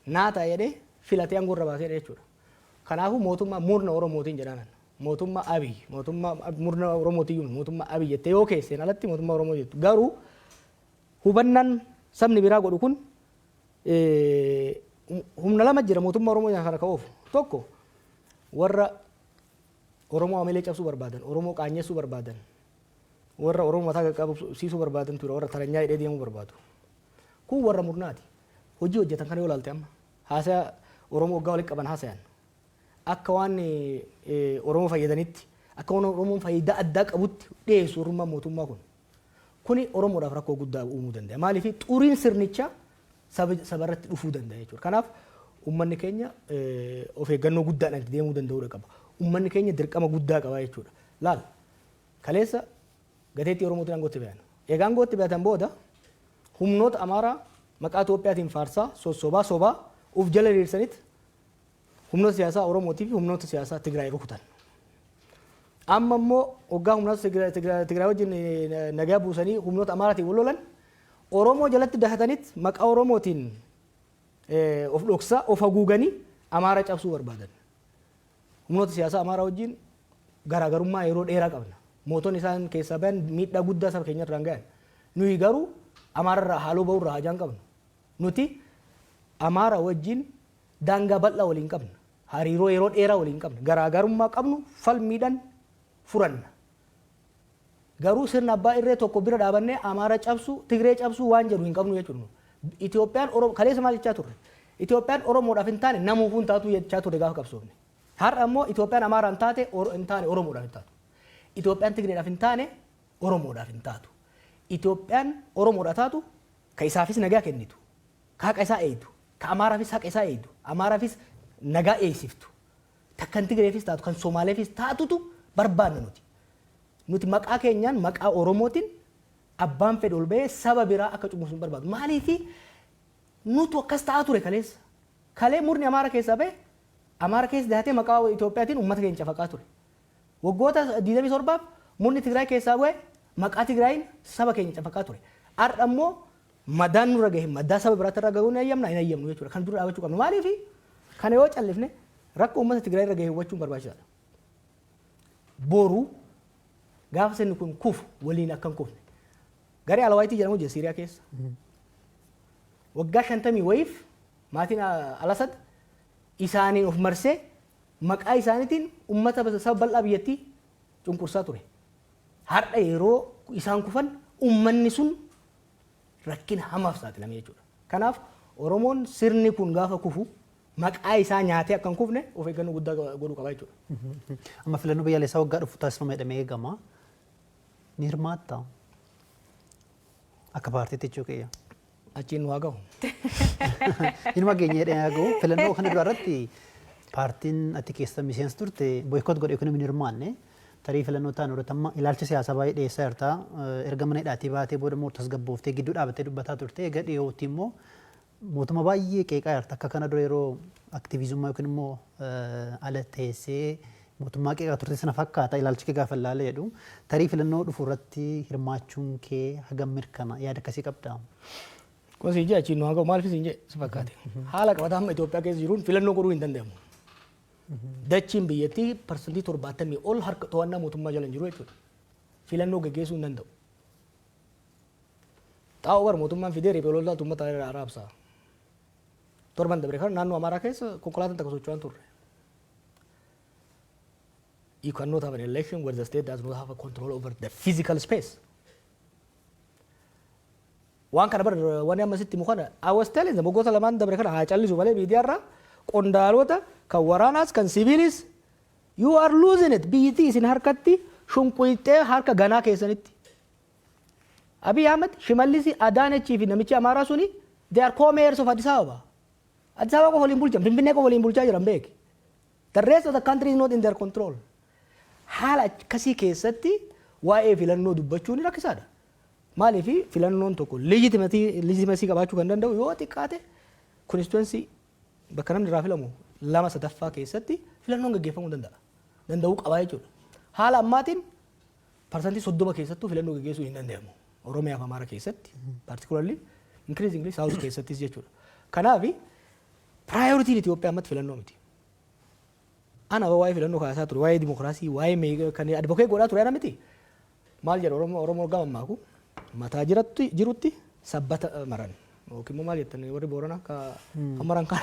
naata jedhee filatee aangoo irra baasee jechuudha. Kanaafuu mootummaa murna Oromootiin jedhanan. Mootummaa Abiy, mootummaa murna Oromootiin mootummaa Abiy jettee yoo keesseen alatti mootummaa Oromoo jettu. Garuu hubannaan sabni biraa godhu kun humna lama jira mootummaa Oromoo kana ka oofu. Tokko warra Oromoo amalee cabsuu barbaadan, Oromoo qaanyessuu barbaadan, warra Oromoo mataa qabsiisuu barbaadan ture, warra taranyaa hidhee deemuu barbaadu. Kun warra murnaati. Hojii hojjetan kana yoo ilaalte amma haasaa Oromoo waggaa walitti qaban haasayan. Akka waan Oromoo fayyadanitti, akka waan Oromoon faayidaa addaa qabutti dhiyeessu oromummaa mootummaa kun. Kuni Oromoodhaaf rakkoo guddaa uumuu danda'a. Maaliif xuriin sirnichaa sabarratti dhufuu danda'a jechuudha. Kanaaf uummanni keenya of eeggannoo guddaadhaan itti deemuu danda'uu qaba. Uummanni keenya dirqama guddaa qaba jechuudha. Laal kaleessa gateettii Oromootiin aangootti bayan. Egaa aangootti bayatan booda humnoota Amaaraa maqaa Itoophiyaatiin faarsaa sobaa uf jala diriirsanitti humnoota siyaasaa Oromootii fi humnoota siyaasaa Tigraay rukutan. Amma immoo waggaa humnoota Tigraay wajjin nagaa buusanii humnoota Amaaraatiin wal lolan Oromoo jalatti dahatanitti maqaa Oromootiin of dhoksaa of haguuganii Amaaraa cabsuu barbaadan. Humnoota siyaasaa Amaaraa wajjin garaagarummaa yeroo dheeraa qabna. Mootonni isaan keessaa bayan miidhaa guddaa saba keenya irraan gahan. Nuyi garuu Amaararraa haaloo ba'uu irraa hajaan qabna. Nuti Amaaraa wajjin daangaa bal'aa waliin qabna. hariiroo yeroo dheeraa waliin qabna. Garaagarummaa qabnu falmiidhaan furanna. Garuu sirna abbaa irree tokko bira dhaabannee Amaara cabsu, Tigree cabsu waan jedhu hin qabnu jechuudha. Itoophiyaan kaleessa maal jechaa turre? Itoophiyaan Oromoodhaaf hin taane namuufuu hin taatu jechaa turre gaafa qabsoofne. Har'a immoo Itoophiyaan Amaaraan hin taane Oromoodhaaf hin taatu. Itoophiyaan Tigreedhaaf hin taane Oromoodhaaf hin taatu. Itoophiyaan Oromoodhaaf taatu ka isaafis nagaa kennitu, ka haqa isaa eeyyitu, ka Amaaraafis haqa isaa eeyyitu, Amaaraafis nagaa eeysiftu. Takkan Tigreefis taatu, kan Somaaleefis taatutu barbaanna nuti. Nuti maqaa keenyaan maqaa Oromootiin abbaan fedhe ol ba'ee saba biraa akka cunqursu barbaadu. Maaliif nutu akkas ta'aa ture kaleessa? Kalee murni Amaara keessaa ba'e Amaara keessa dahatee maqaa Itoophiyaatiin uummata keenya cafaqaa ture. Waggoota 27 murni Tigraay keessaa ba'e maqaa Tigraayin saba keenya cafaqaa ture. Har'a immoo madaan nurra gahe maddaa saba biraatti irra gahuun hin hayyamnu jechuudha. Kan dura dhaabachuu qabna. Maaliif kana yoo callifne rakkoo uummata Tigraay irra gahe hubachuun barbaachisaadha. Boru gaafa sirni kun kufu waliin akka hin kufne. Garee Alawaayitii jedhamu jira Siiriyaa keessa. Waggaa 50 wayiif maatiin Alasad isaaniin of marsee maqaa isaaniitiin uummata saba bal'aa biyyattii cunqursaa ture. Har'a yeroo isaan kufan uummanni sun rakkina hamaaf saaxilame jechuudha. Kanaaf Oromoon sirni kun gaafa kufu maqaa isaa nyaatee akka hin kufne of eeggannoo guddaa godhuu qaba jechuudha. Amma filannoo biyyaalessaa waggaa dhufu taasifama jedhamee eegama. Ni hirmaatta akka paartiitti jechuu kiyya. Achiin nu haa gahu. Inuma keenya jedhee haa gahu. Filannoo kana dura irratti paartiin ati keessa miseensa turte boykoot godhee kun hin hirmaanne. Tarii filannoo ta'an irratti amma ilaalcha siyaasaa baay'ee dhiyeessaa jirta. Erga mana hidhaatii baatee booda immoo tasgabbooftee gidduu dhaabattee dubbataa turte. Egaa dhiyootti immoo mootummaa baay'ee qeeqaa jirta. Akka kana dura yeroo aktiivizummaa yookiin immoo ala teessee mootummaa qeeqaa turte sana fakkaata ilaalchi kee gaafa ilaalee jedhu. Tarii filannoo dhufu irratti hirmaachuun kee hagam mirkana yaada akkasii qabdaa? Kun si jee achiin nu haa gahu maaliif si jee si fakkaate. Haala qabataa amma Itoophiyaa keessa jiruun filannoo godhuu hin danda'amu. Dachiin biyyattii parsantii 70 ol harka to'annaa mootummaa jala hin jiru jechuudha. Filannoo gaggeessuu hin danda'u. Xaa'oo bara mootummaan fidee riphee loltoota uummata araabsaa. Torban dabre kan naannoo Amaaraa keessa konkolaataan takka socho'an turre. You cannot have an election where the state does not have a control over the physical space. Waan kana bara waan amma sitti mukana I was telling them goota lamaan dabre kana haa callisu malee miidiyaarraa qondaalota kan waraanaas kan siviilis you are losing it biyyittii isin harkatti shunquyxee harka ganaa keessanitti. Abiy Ahmed Shimallisi Adaanechii fi namichi Amaaraa suni they are co-mayors of Addis Ababa. Addis Ababa qofa waliin bulchan Finfinnee qofa waliin bulchaa jiran beeki. The rest of the country is not in their control. Haala akkasii keessatti waa'ee filannoo dubbachuun rakkisaadha. Maaliif filannoon tokko legitimacy qabaachuu kan danda'u yoo xiqqaate constituency bakka namni irraa filamu 2/3 keessatti filannoon gaggeeffamuu danda'uu qaba jechuudha. Haala ammaatiin parsantii 30 keessattuu filannoo gaggeessuu hin danda'amu. Oromiyaa fi Amaara keessatti particularly increasingly South keessattis jechuudha. Kanaaf priority Itoophiyaa ammatti filannoo miti. Ana waa'ee filannoo kaasaa ture waa'ee dimokiraasii waa'ee kan advocate godhaa ture ana miti. Maal jedha Oromoo gama maaku mataa jirutti sabbata maran. Yookiin maal jettanii warri Booranaa ka maran kan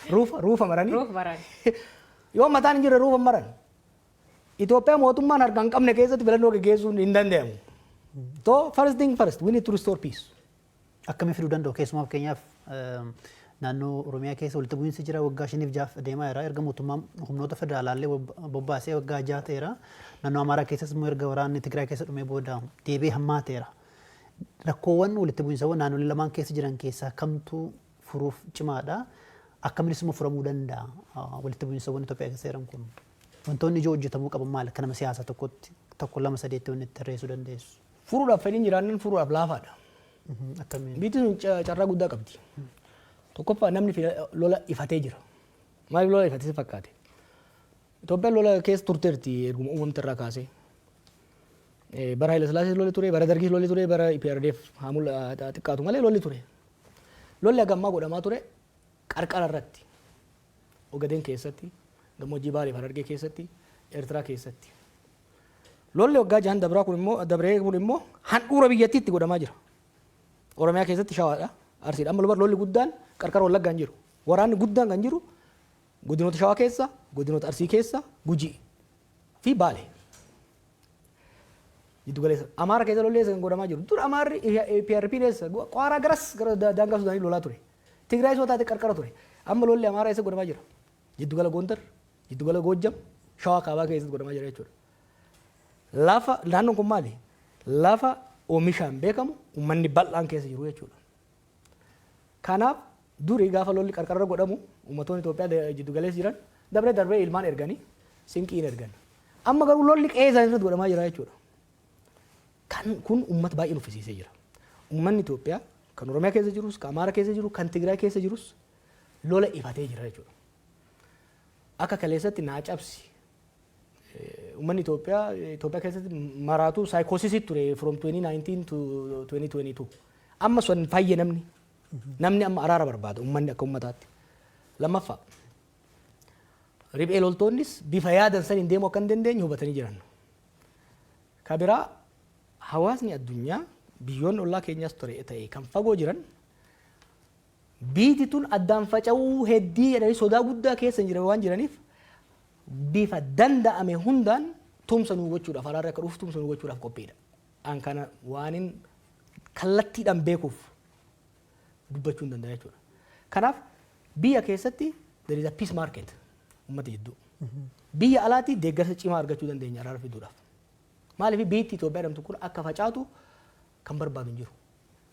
ruufa maranii. Ruufa maran. Yoo mataan hin jirre ruufa maran. Itoophiyaa mootummaan harka hin qabne keessatti filannoo gaggeessuun hin danda'amu. So first thing first we need to restore peace. Akkamii fiduu danda'u keessumaa fakkeenyaaf naannoo Oromiyaa keessa walitti bu'iinsi jira waggaa 5 deemaa jira erga mootummaan humnoota federaalaallee bobbaasee waggaa 6 ta'eera naannoo Amaaraa keessas immoo erga waraanni Tigraay keessa dhumee booda deebi'ee hammaateera. Rakkoowwan walitti bu'iinsawwan naannolee lamaan keessa jiran keessaa kamtu furuuf cimaadha akkaminis immoo furamuu danda'a walitti bu'iinsawwan Itoophiyaa keessa jiran kun wantoonni ijoo hojjetamuu qaban maal akka nama siyaasa tokkotti tokko lama sadeetti wanni itti hirreessuu dandeessu. Furuudhaaf fedhiin jiraannan furuudhaaf laafaadha. Akkamiin? Biitti sun carraa guddaa qabdi. Tokkoffaa namni lola ifatee jira. Maaliif lola ifatee fakkaate? Itoophiyaan lola keessa turteerti erguma uumamte irraa kaasee. Bara Haile Sillaasee lolli ture, bara Dargii lolli ture, bara IPRDF haamul xiqqaatu malee lolli ture. Lolli hagammaa godhamaa ture qarqara irratti. Ogadeen keessatti, gammoojjii Baalee fi Harargee keessatti, Eertiraa keessatti. Lolli waggaa 6 dabree kun immoo handhuura biyyattiitti godhamaa jira. Oromiyaa keessatti Shawaadha. Arsiidha. Amma lolli guddaan qarqara Wallaggaa hin jiru. Waraanni guddaan kan jiru godinoota Shawaa keessa, godinoota Arsii keessa, Gujii fi Baalee. Jiddu galeessa. Amaara keessa lolli eessa kan godhamaa jiru. Dur Amaarri PRP eessa Qaaraa garas gara daangaa Sudaanii lolaa ture. Tigraay soo taate qarqara ture. Amma lolli Amaara eessa godhamaa jira. Jiddu gala Gondar, jiddu gala Goojjam, Shawaa kaabaa keessatti godhamaa jira jechuudha. Lafa naannoon kun maali? Lafa oomishaan beekamu uummanni bal'aan keessa jiru jechuudha. Kanaaf durii gaafa lolli qarqarra godhamu uummattoonni Itoophiyaa jiddu galeessa jiran darbee ilmaan erganii sinqiin ergan. Amma garuu lolli qe'ee isaanii irratti godhamaa jira jechuudha. Kun uummata baay'ee nuffisiisee jira. Uummanni Itoophiyaa kan Oromiyaa keessa jirus, kan Amaara keessa jiru, kan Tigraay keessa jirus lola ifatee jira jechuudha. Akka kaleessatti naa cabsi. Uummanni Itoophiyaa keessatti maraatu saayikoosisii ture from 2019 to 2022. Amma sun fayyee namni amma araara barbaada uummanni akka uummataatti. Lammaffaa riphee loltoonnis bifa yaadan saniin deemuu akka hin dandeenye hubatanii jiran. Kabiraa hawaasni addunyaa biyyoonni ollaa keenyaas ta'e kan fagoo jiran biiti tun addaan faca'uu heddii jedhanii sodaa guddaa keessa jiran waan jiraniif bifa danda'ame hundaan tumsa nuu gochuudhaaf araarri akka dhufu tumsa nuu gochuudhaaf qophiidha. An kana waanin kallattiidhaan beekuuf dubbachuu hin danda'a jechuudha. Kanaaf biyya keessatti there is a peace market uummata jidduu. Biyya alaatti deeggarsa cimaa argachuu dandeenya araara fiduudhaaf. Maaliif biyyi Itoophiyaa jedhamtu kun akka facaatu kan barbaadu hin jiru.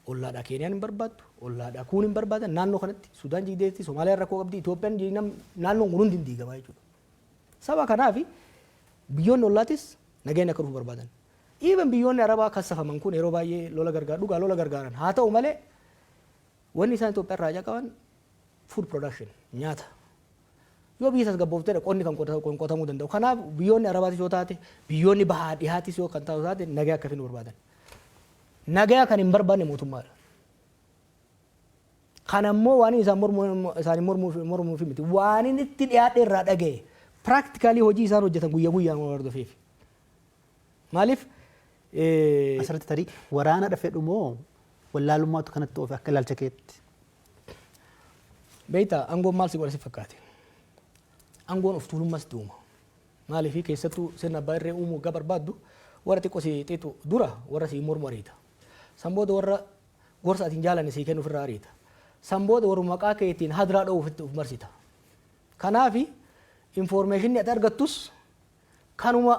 Ollaadhaa Keeniyaan hin barbaaddu, ollaadhaa kuun hin barbaadan naannoo kanatti Sudaan jigdeetti, Somaaliyaa rakkoo qabdi, Itoophiyaan naannoon kun hundi hin diigamaa jechuudha. Saba kanaaf biyyoonni ollaatis nageenya akka dhufu barbaadan. Even biyyoonni Arabaa kassafaman kun yeroo baay'ee lola gargaaran. Haa ta'u malee wanni isaan Itoophiyaa irraa qaban food production nyaata. Yoo biyya isaas gabbooftee qonni kan qotamuu danda'u. Kanaaf biyyoonni Arabaatis yoo taate biyyoonni bahaa dhihaatis yoo kan taatu taate nagaa akka finnu barbaadan. Nagaa kan hin barbaanne mootummaadha. Kan ammoo waan isaan mormuu fi miti waan inni itti dhiyaadhe irraa dhaga'e practically hojii isaan hojjetan guyyaa guyyaan hordofeef. Maaliif asirratti tarii waraana dhafee dhumoo wallaalummaatu kanatti oofe akka ilaalcha keetti. Beektaa aangoon maal si godha si fakkaate? Aangoon of tuulummaas duuma. Maaliif keessattuu sirna abbaa irree uumuu akka barbaaddu warra xiqqoo si xiixu dura warra si mormu ariita. Sanbooda warra gorsa atiin jaalanne si kennu ofirraa ariita. Sanbooda warra maqaa keetiin hadiraa dha'uuf itti marsita. Kanaafi informationii ati argattus kanuma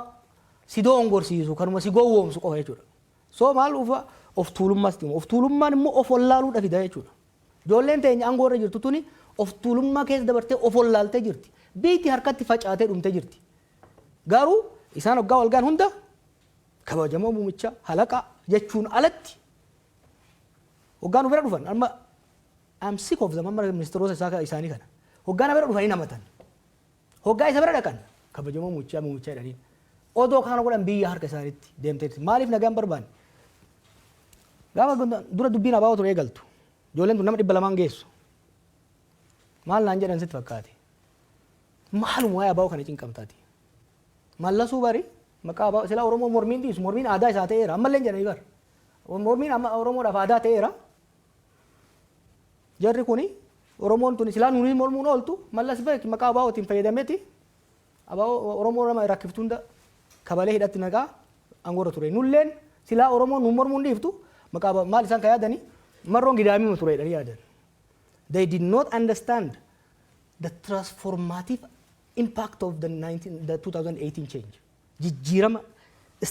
si doongorsiisu kanuma si gowwoomsu qofa jechuudha. So maal ufa of tuulummaas duuma. Of tuulummaan immoo of wallaaluudha fida jechuudha. Ijoolleen teenya aangoo irra jirtu tuni of tuulummaa keessa dabartee of wallaaltee jirti. Biitti harkatti facaatee dhumtee jirti. Garuu isaan waggaa walgaan hunda kabajamoo muummicha halaqa jechuun alatti waggaan bira dhufan amma I'm sick of them amma ministeerota isaanii kana waggaan bira dhufanii namatan waggaa isa bira dhaqan kabajamoo muummicha jedhaniin odoo kana godhan biyya harka isaaniitti deemteetti maaliif nagaan barbaanne gaafa dura dubbiin abaa'oo ture eegaltu ijoolleen tun nama 200 geessu maal naan jedhan sitti fakkaate maaluma waa'ee abaa'oo kana cinqamtaati mallasuu bari maqaa abaa'oo sila Oromoo mormiin dhiisu mormiin aadaa isaa ta'eera ammallee jedhanii bar mormiin amma Oromoodhaaf aadaa ta'eera jarri kuni Oromoon tuni silaa nuuni mormuun ooltu mallas beeki maqaa abaa'ootiin fayyadameeti abaa'oo Oromoo nama rakkiftuunda kabalee hidhatti nagaa aangoorra ture nulleen silaa Oromoon nu mormuun dhiiftu maqaa maal isaan ka yaadanii marroon gidaamii ture jedhanii yaadan. They did not understand the transformative impact of the 2018 change. Jijjiirama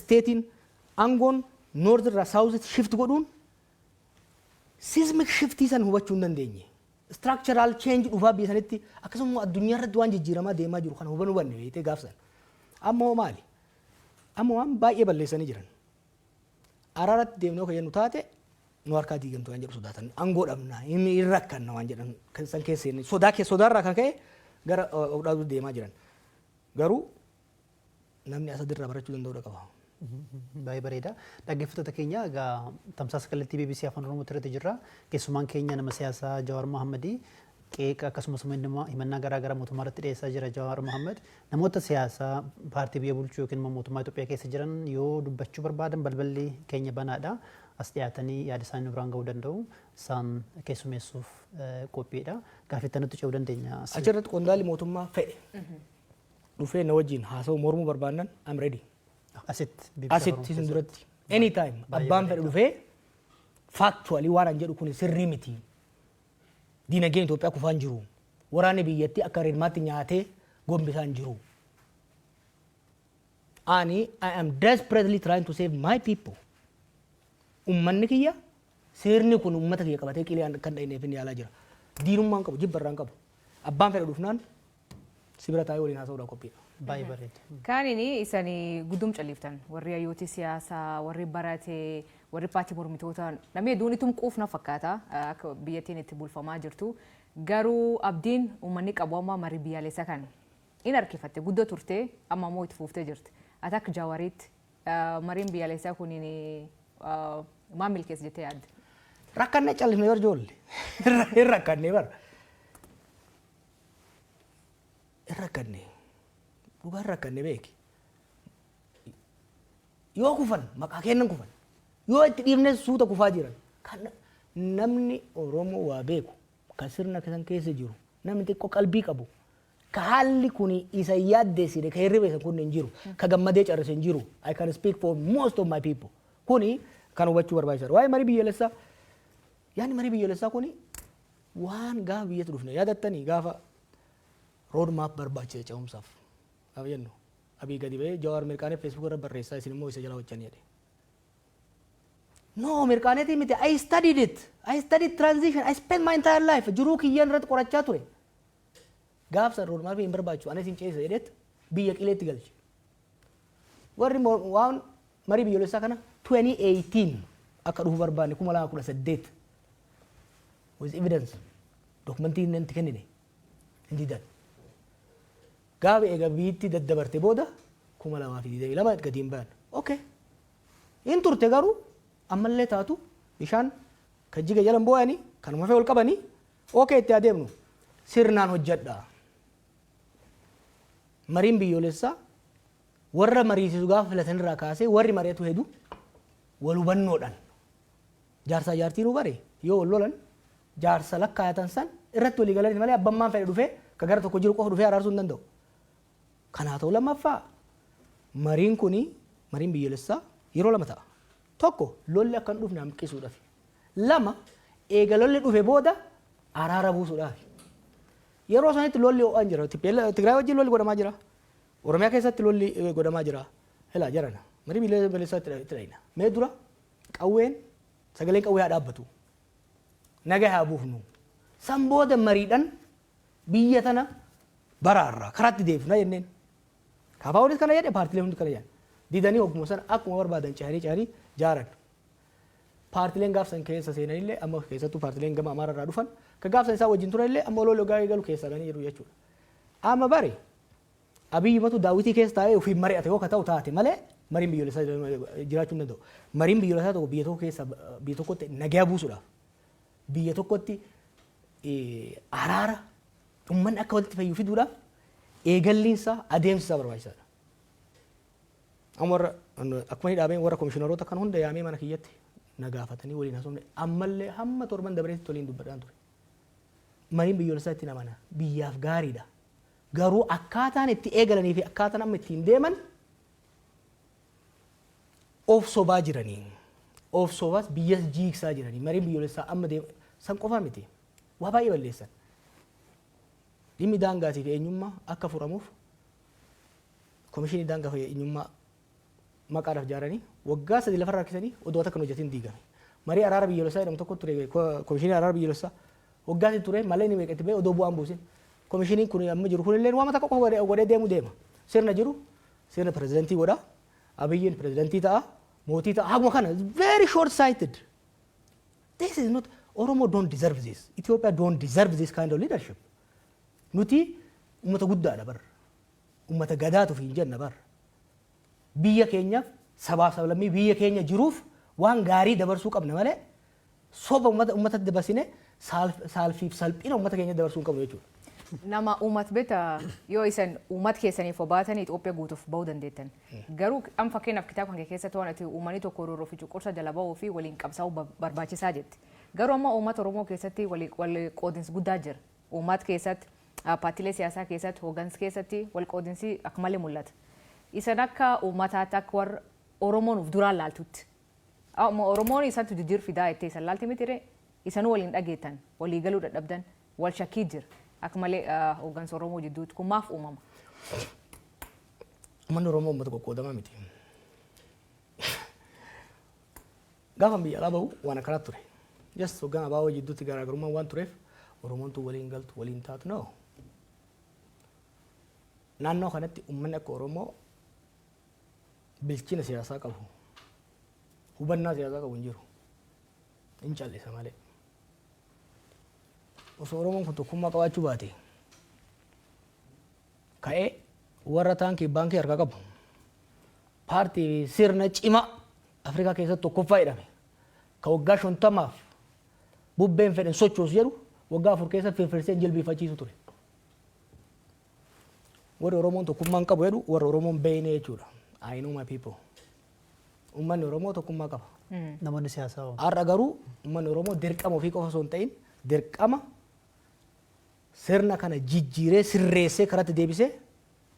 statein aangoon north irraa south shift godhuun seismic shiftii san hubachuu hin dandeenye. Structural change dhufaa biyya sanitti akkasuma addunyaa irratti waan jijjiiramaa deemaa jiru kana hubanne beektee gaafsan. Amma maali? Amma waan baay'ee balleessanii jiran. Araaratti deemnee kan jennu taate nu harkaa diigamtu waan jedhu sodaatan aangoo dhabnaa inni rakkanna waan jedhan san keessa inni sodaarraa kan ka'e gara odhaatu deemaa jiran. Garuu namni asadirraa barachuu danda'udha qaba. Baay'ee bareeda. Dhaggeeffattoota keenya egaa tamsaasa kallattii BBC Afaan Oromoo irratti jirra. Keessumaan keenya nama siyaasaa Jawar Mohammed qeeqa akkasumas himannaa garaa garaa mootummaa irratti dhiyeessaa jira Jawar Mohammed. Namoota siyaasaa paartii biyya bulchuu yookiin mootummaa Itoophiyaa keessa jiran yoo dubbachuu barbaadan balballi keenya banaadha. as dhiyaatanii yaada isaanii biraan ga'uu danda'u isaan keessummeessuuf qophiidha. Gaaffii nutti ce'uu dandeenya. Achirratti qondaalli mootummaa fedhe dhufee na wajjin haasa'u mormuu barbaannan I'm ready. Asitti isin duratti anytime abbaan fedhe dhufee factually waan an jedhu kun sirrii miti. Diinagdeen Itoophiyaa kufaan jiru. Waraanni biyyattii akka reermaatti nyaatee gombisaan jiru. I am desperately trying to save my people. Ummanni kiyya seerni kun ummata kiyya qabatee qilee kan dha'ineef inni yaalaa jira. Diinummaan qabu jibbarraan qabu. Abbaan fedhe dhufnaan sibira taa'ee waliin haasa'uudhaan qophiidha. Baay'ee bareeda. Kaanini isanii guddum califtan warri hayyooti siyaasaa warri baratee warri paartii mormitoota namni hedduun itum quufna fakkaata akka biyyattiin itti bulfamaa jirtu garuu abdiin uummanni qabu amma marii biyyaalessaa kan in harkifatte guddoo turte amma immoo itti fuuftee jirti. Ati akka Jawariitti mariin biyyaalessaa kun maal milkeessa jettee yaadde? Rakkanne callifne bar ijoollee. Hin rakkanne bar. Hin rakkanne. Dhugaan rakkanne beeki. Yoo kufan maqaa kennan kufan. Yoo itti dhiibne suuta kufaa jiran. Kan namni Oromoo waa beeku kan sirna kan keessa jiru namni xiqqoo qalbii qabu. Ka haalli kuni isa yaaddeessine ka hirribeessan kun hin jiru. Ka gammadee carrase hin jiru. I can speak for most of my people. Kuni kan hubachuu barbaachisaadha. Waa'ee marii biyyaalessaa yaani marii biyyaalessaa kuni waan gaafa biyyatti dhufne yaadattanii gaafa road map barbaachisa ce'umsaaf. Gaafa jennu abii gadi ba'ee Jawar mirkaanee Facebook irra barreessaa isin immoo isa jala hojjanii jedhe. No, mirkaaneetii miti. I studied it. I studied transition. I spent my entire life. Jiruu kiyyaan irratti qorachaa ture. Gaafsa road map hin barbaachisu. Anis hin ceesa jedheet biyya qileetti galche. Warri waan marii biyyoolessaa kana 2018 akka dhufu barbaanne 2018 with evidence dokumentii inni itti kennine hin didan. Gaafa eega biitti daddabarte booda 2022 gadi hin baan. Okay. In turte garuu ammallee taatu bishaan kan jiga jalan boo'anii kanuma fee ol qabanii okay itti adeemnu sirnaan hojjedha. Mariin biyyoolessaa warra mariisisu gaafa filatan irraa kaasee warri mari'atu hedduu wal hubannoodhaan jaarsaa jaartii nu bare yoo wal lolan jaarsa lakkaayatan san irratti walii galanii malee abbammaan fedhe dhufee ka gara tokko jiru qofa dhufee araarsuu hin danda'u. Kanaa ta'u lammaffaa mariin kuni mariin biyyoolessaa yeroo lama ta'a. Tokko lolli akka hin dhufne hamqisuudhaaf. Lama eega lolli dhufe booda araara buusuudhaaf. Yeroo sanitti lolli ho'aan jira. Tigraay wajjin lolli godhamaa jira. Oromiyaa keessatti lolli godhamaa jira. Helaa jarana. Marii biyyoolessaa itti dhayina. Mee dura qawween sagaleen qawwee haa dhaabbatu. Nagaa haa buufnu. San booda mariidhaan biyya tana baraarraa karaatti deebifna jenneen. Kaafaa hundi kana jedhe paartiilee hundi kana jedhan. Didanii ogguma sana akkuma barbaadan cahanii jaaran. Paartiileen gaafsan keessa seenan illee amma keessattuu paartiileen gama Amaara irraa dhufan ka gaafsan isaa wajjin turan illee amma lolli ogaa eegalu keessa ganii jiru jechuudha. Amma bare Abiyyi matu daawwitii keessa taa'ee ofiin mari'ate yoo ka ta'u taate malee mariin biyyoolessaa jiraachuu hin danda'u. Mariin biyyoolessaa tokko biyya tokko keessa biyya tokkotti nagaa buusuudhaaf biyya tokkotti araara uummanni akka walitti fayyuu fiduudhaaf eegalliinsaa adeemsisaa barbaachisaadha. Amma akkuma ni dhaabeen warra komishiinaroota kan hunda yaamee mana kiyyatti nagaafatanii waliin haasofne ammallee hamma torban dabareetti waliin dubbadhaan ture. Mariin biyyoolessaa itti namana biyyaaf gaariidha. Garuu akkaataan itti eegalanii fi akkaataan amma ittiin deeman of sobaa jiranii. Of sobaas biyya jiigsaa jiranii. Mariin biyyoolessaa amma san qofaa miti. Waa baay'ee balleessan. Dhimmi daangaatii fi eenyummaa akka furamuuf komishinii daangaa fi eenyummaa maqaadhaaf jaaranii waggaa 3 lafarraa harkisanii odoo akka hin hojjetin diigame. Marii araara biyyoolessaa jedhamu tokko ture komishinii araara biyyoolessaa waggaa ture malee ni meeqatti ba'e odoo bu'aan buusin. Komishiniin kun amma jiru kun illee waan takka qofa godhee deema. Sirna jiru sirna pirezidantii godha. Abiyyiin pirezidantii ta'a. Mootii ta'a. Haguma kana very short sighted. This is not Oromo don't deserve this. Ethiopia don't deserve this kind of leadership. Nuti ummata guddaadha bar. Ummata gadaatu fi jenna bar. Biyya keenyaaf sabaaf sablammii biyya keenya jiruuf waan gaarii dabarsuu qabna malee soba ummata dabarsine saalfiif salphina ummata keenya dabarsuu hin qabnu jechuudha. Nama uumat beta yoo isan uumat keessaniif obaatanii Itoophiyaa guutuuf bahuu dandeettan. Garuu an fakkeenyaaf kitaaba kan keessatti waan ati uummanni tokko rooroo fi cuqursa jala bahuu fi waliin qabsaa'uu barbaachisaa jetti. Garuu amma uummata Oromoo keessatti wal qoodinsi guddaa jira. Uummata keessatti paartiilee siyaasaa keessatti hoggansa keessatti wal qoodinsi akka malee mul'ata. Isan akka uummataatti akka warra Oromoon of duraan laaltutti. Oromoon isantu jijjiir fidaa itti isan laalti mitire isanuu waliin dhageettan walii galuu dadhabdan wal shakkii jira. Akka malee hoggansa Oromoo jidduutti kun maaf uumama? Uummanni Oromoo uummata qoqqoodamaa miti. Gaafa biyya alaa bahu waan akkanaa ture. Jas hoggan abaaboo jidduutti garaagarummaan waan tureef Oromoontu waliin galtu waliin taatu noo. Naannoo kanatti uummanni akka Oromoo bilchina siyaasaa qabu. Hubannaa siyaasaa qabu hin jiru. Hin callisa malee. Osoo Oromoon kun tokkummaa qabaachuu baate ka'ee warra taankii baankii harkaa qabu paartii sirna cimaa Afrikaa keessatti tokkoffaa jedhame ka waggaa 50 bubbeen fedhan sochoosu jedhu waggaa 4 keessa firfirseen jilbiifachiisu ture. Warri Oromoon tokkummaan qabu jedhu warra Oromoon beeyne jechuudha. I know my people. Uummanni Oromoo tokkummaa qaba. Namoonni siyaasaa hoo? Har'a garuu uummanni Oromoo dirqama ofii qofa osoo hin ta'in dirqama sirna kana jijjiiree sirreessee karatti deebisee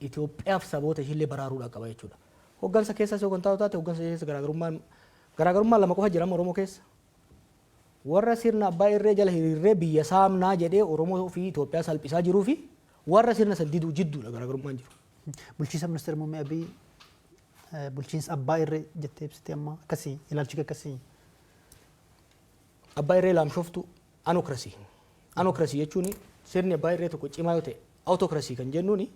Itoophiyaaf saboota ishillee baraaruudhaan qaba jechuudha. Hoggansa keessas yoo kan taate hoggansa keessa garaagarummaan lama qofa jira Oromoo keessa. Warra sirna abbaa irree jala hiriirree biyya saamnaa jedhee Oromoo fi Itoophiyaa salphisaa jiruu fi warra sirna san diduu jidduudha garaagarummaan jiru. Bulchiinsa ministeera muummee Abiy bulchiinsa abbaa irree jettee ibsite amma akkasii ilaalchi akkasii. Abbaa irree laamshoftu anokrasii. Anokrasii jechuun sirni abbaa irree tokko cimaa yoo ta'e autokrasii kan jennuuni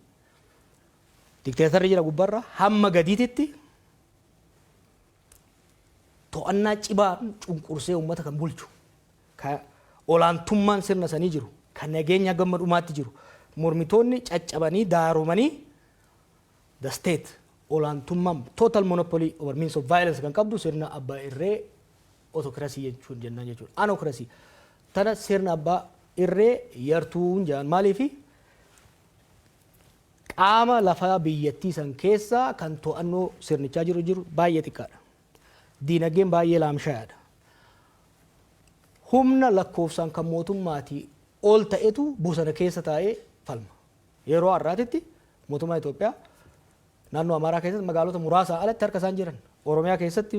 dikteetarri jira gubbarra hamma gadiititti to'annaa cibaa cunqursee uummata kan bulchu ka olaantummaan sirna sanii jiru kan nageenya gamma dhumaatti jiru mormitoonni caccabanii daaromanii the state olaantummaan total monopoly over means of violence kan qabdu sirna abbaa irree autokrasii jechuun jennaan jechuudha. Anokrasii tana sirna abbaa irree yartuun jedhan maaliifi qaama lafaa biyyattii san keessaa kan to'annoo sirnichaa jiru baay'ee xiqqaadha. Diinagdeen baay'ee laamshaadha. Humna lakkoofsaan kan mootummaatii ol ta'etu bosona keessa taa'ee falma. Yeroo har'aatitti mootummaa Itoophiyaa naannoo Amaaraa keessatti magaalota muraasaa alatti harka isaan jiran. Oromiyaa keessatti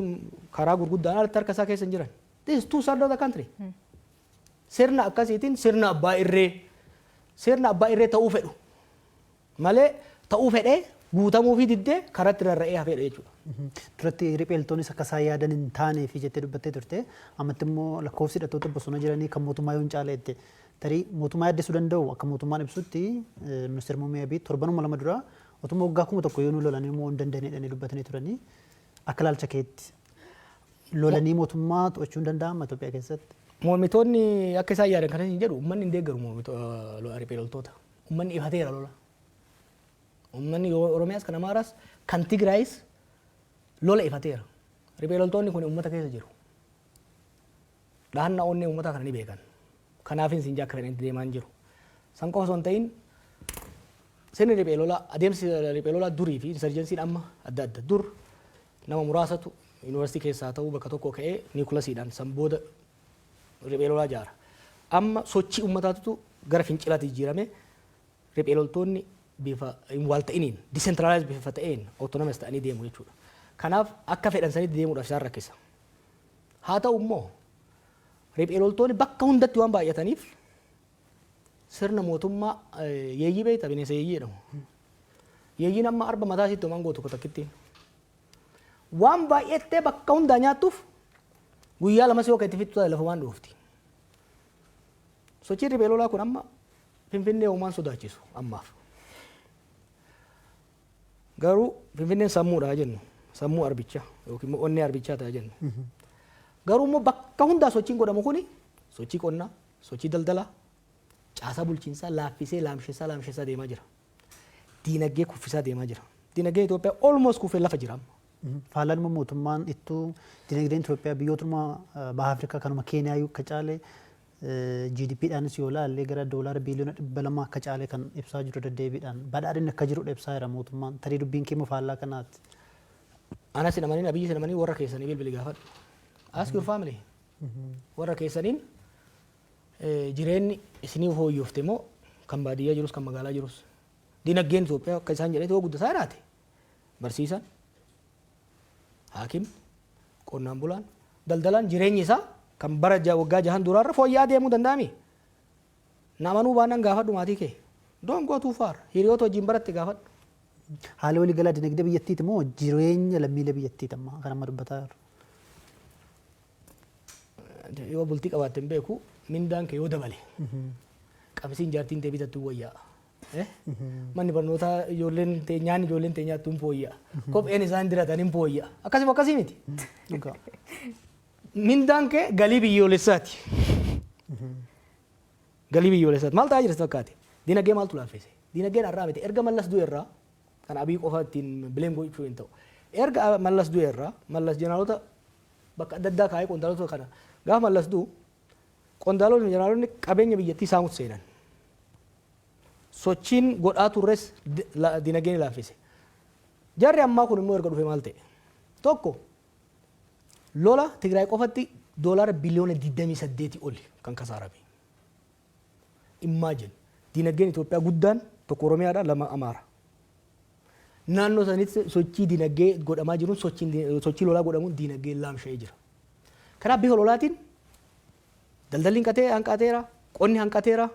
karaa gurguddaan alatti harka isaa keessa hin jiran. This is two sides of the country. Sirna akkasiitiin sirna abbaa irree ta'uu fedhu malee ta'uu fedhee guutamuu fi diddee karatti rarra'ee hafedha jechuudha. Duratti ripheeltoonnis akka isaan yaadan hin taanee fi jettee dubbattee turte ammatti immoo lakkoofsi hidhattoota bosona jiranii kan mootummaa yoo hin caala jette tarii mootummaa yaaddessuu danda'u akka mootummaan ibsutti ministeera muummee Abiy torbanuma lama dura otuma waggaa 1000 yoo nu lolanii immoo hin dandeenyedhanii dubbatanii turanii akka ilaalcha keetti lolanii mootummaa to'achuu hin danda'ama Itoophiyaa keessatti. Mormitoonni akka isaan yaadan kana hin jedhu uummanni hin deeggaru ripheeloltoota. Uummanni ifateera lola. Uummanni Oromiyaas kan Amaaraas kan Tigraayis lola ifateera. Ripheeloltoonni kun uummata keessa jiru. Dhahannaa onnee uummataa kana ni beekan. Kanaaf hin sinjaa akka fedhanitti deemaa hin jiru. San qofa osoo hin ta'in sirni ripheelolaa adeemsi ripheelolaa durii fi insurgensiin amma adda adda dur nama muraasatu yuunivarsiitii keessaa ta'uu bakka tokko ka'ee niikulasiidhaan san booda ripheelolaa jaara. Amma sochii uummataatu gara fincilaatti jijjiirame ripheeloltoonni bifa wal ta'iniin decentralized bifa ta'een autonomous ta'anii deemu jechuudha. Kanaaf akka fedhan sanitti deemuudhaaf isaan rakkisa. Haa ta'u immoo ripheeloltoonni bakka hundatti waan baay'ataniif sirna mootummaa yeeyyii beekta bineensa yeeyyii jedhamu. Yeeyyiin amma arba mataa isiitti homaan gootu takkitti. Waan baay'attee bakka hundaa nyaattuuf guyyaa lamas yoo itti fixtu lafa waan dhoofti. Sochiin ripheelolaa kun amma Finfinnee uumaan sodaachisu ammaaf. Garuu Finfinneen sammuudha jennu. Sammuu arbichaa yookiin onnee arbichaa ta'a jennu. Garuu immoo bakka hundaa sochiin godhamu kuni sochii qonnaa, sochii daldalaa, caasaa bulchiinsaa laaffisee laamshisaa deemaa jira. Diinagdee kuffisaa deemaa jira. Diinagdeen Itoophiyaa almost kuffee lafa jira amma. Faalaan immoo mootummaan ittuu diinagdeen Itoophiyaa biyyootuma baha Afrikaa kanuma Keeniyaa akka caale GDPdhaanis yoo ilaalle gara doolaara biliyoona 200 akka caale kan ibsaa jiru deddeebiidhaan badhaadhinni akka jiru ibsaa jira mootummaan tarii dubbiin kee faallaa kanaatti. Anas namanii abiyyi namanii warra keessanii bilbili gaafadhu. Ask your family. Warra keessaniin jireenyi isiniif hooyyofte moo kan baadiyyaa jirus kan magaalaa jirus. Dinagdeen Itoophiyaa akka isaan jedhee ta'uu guddataa jiraate. Barsiisan, haakim, qonnaan bulaan, daldalaan jireenyi isaa kan bara waggaa 6 duraarra fooyya'aa deemuu danda'ami. Namanuu baannaan gaafadhu maatii kee. Don't go too far. Hiriyoota wajjin baratte gaafadhu. Haala waliigalaa dinagdee biyyattiiti moo jireenya lammiilee biyyattiiti amma kan amma dubbataa jiru? Yoo bultii qabaatte hin beeku mindaan kee yoo dabale qabsiin jaartiin tee bitattuu wayyaa. Manni barnootaa ijoolleen teenyaan ijoolleen teenyaattuu hin fooyyaa. Kopheen isaan diratan hin fooyyaa. Akkasuma akkasii miti. Mindaan kee galii biyyoolessaati. Galii biyyoolessaati. Maal ta'aa jira fakkaate? Dinagdee maaltu laaffise? Dinagdeen har'aa miti. Erga mallas du'e irraa kan abii qofa ittiin bileem gochuu hin ta'u. Erga mallas du'e irraa mallas jeneraaloota bakka adda addaa kaa'ee qondaalota kana gaafa mallas du'u qondaalonni jeneraaloonni qabeenya biyyattii saamutti seenan. Sochiin godhaa turres dinagdeen laaffise. Jarri ammaa kun immoo erga dhufe maal ta'e? Tokko lola Tigraay qofatti doolaara biliyoona 28 oli kan kasaarame. Imagine dinagdeen Itoophiyaa guddaan tokko Oromiyaadha lama Amaara. Naannoo sanitti sochii dinagdee godhamaa jiruun sochii lolaa godhamuun dinagdee laamsha'ee jira. Kanaaf bifa lolaatiin daldalli hanqateera, qonni hanqateera.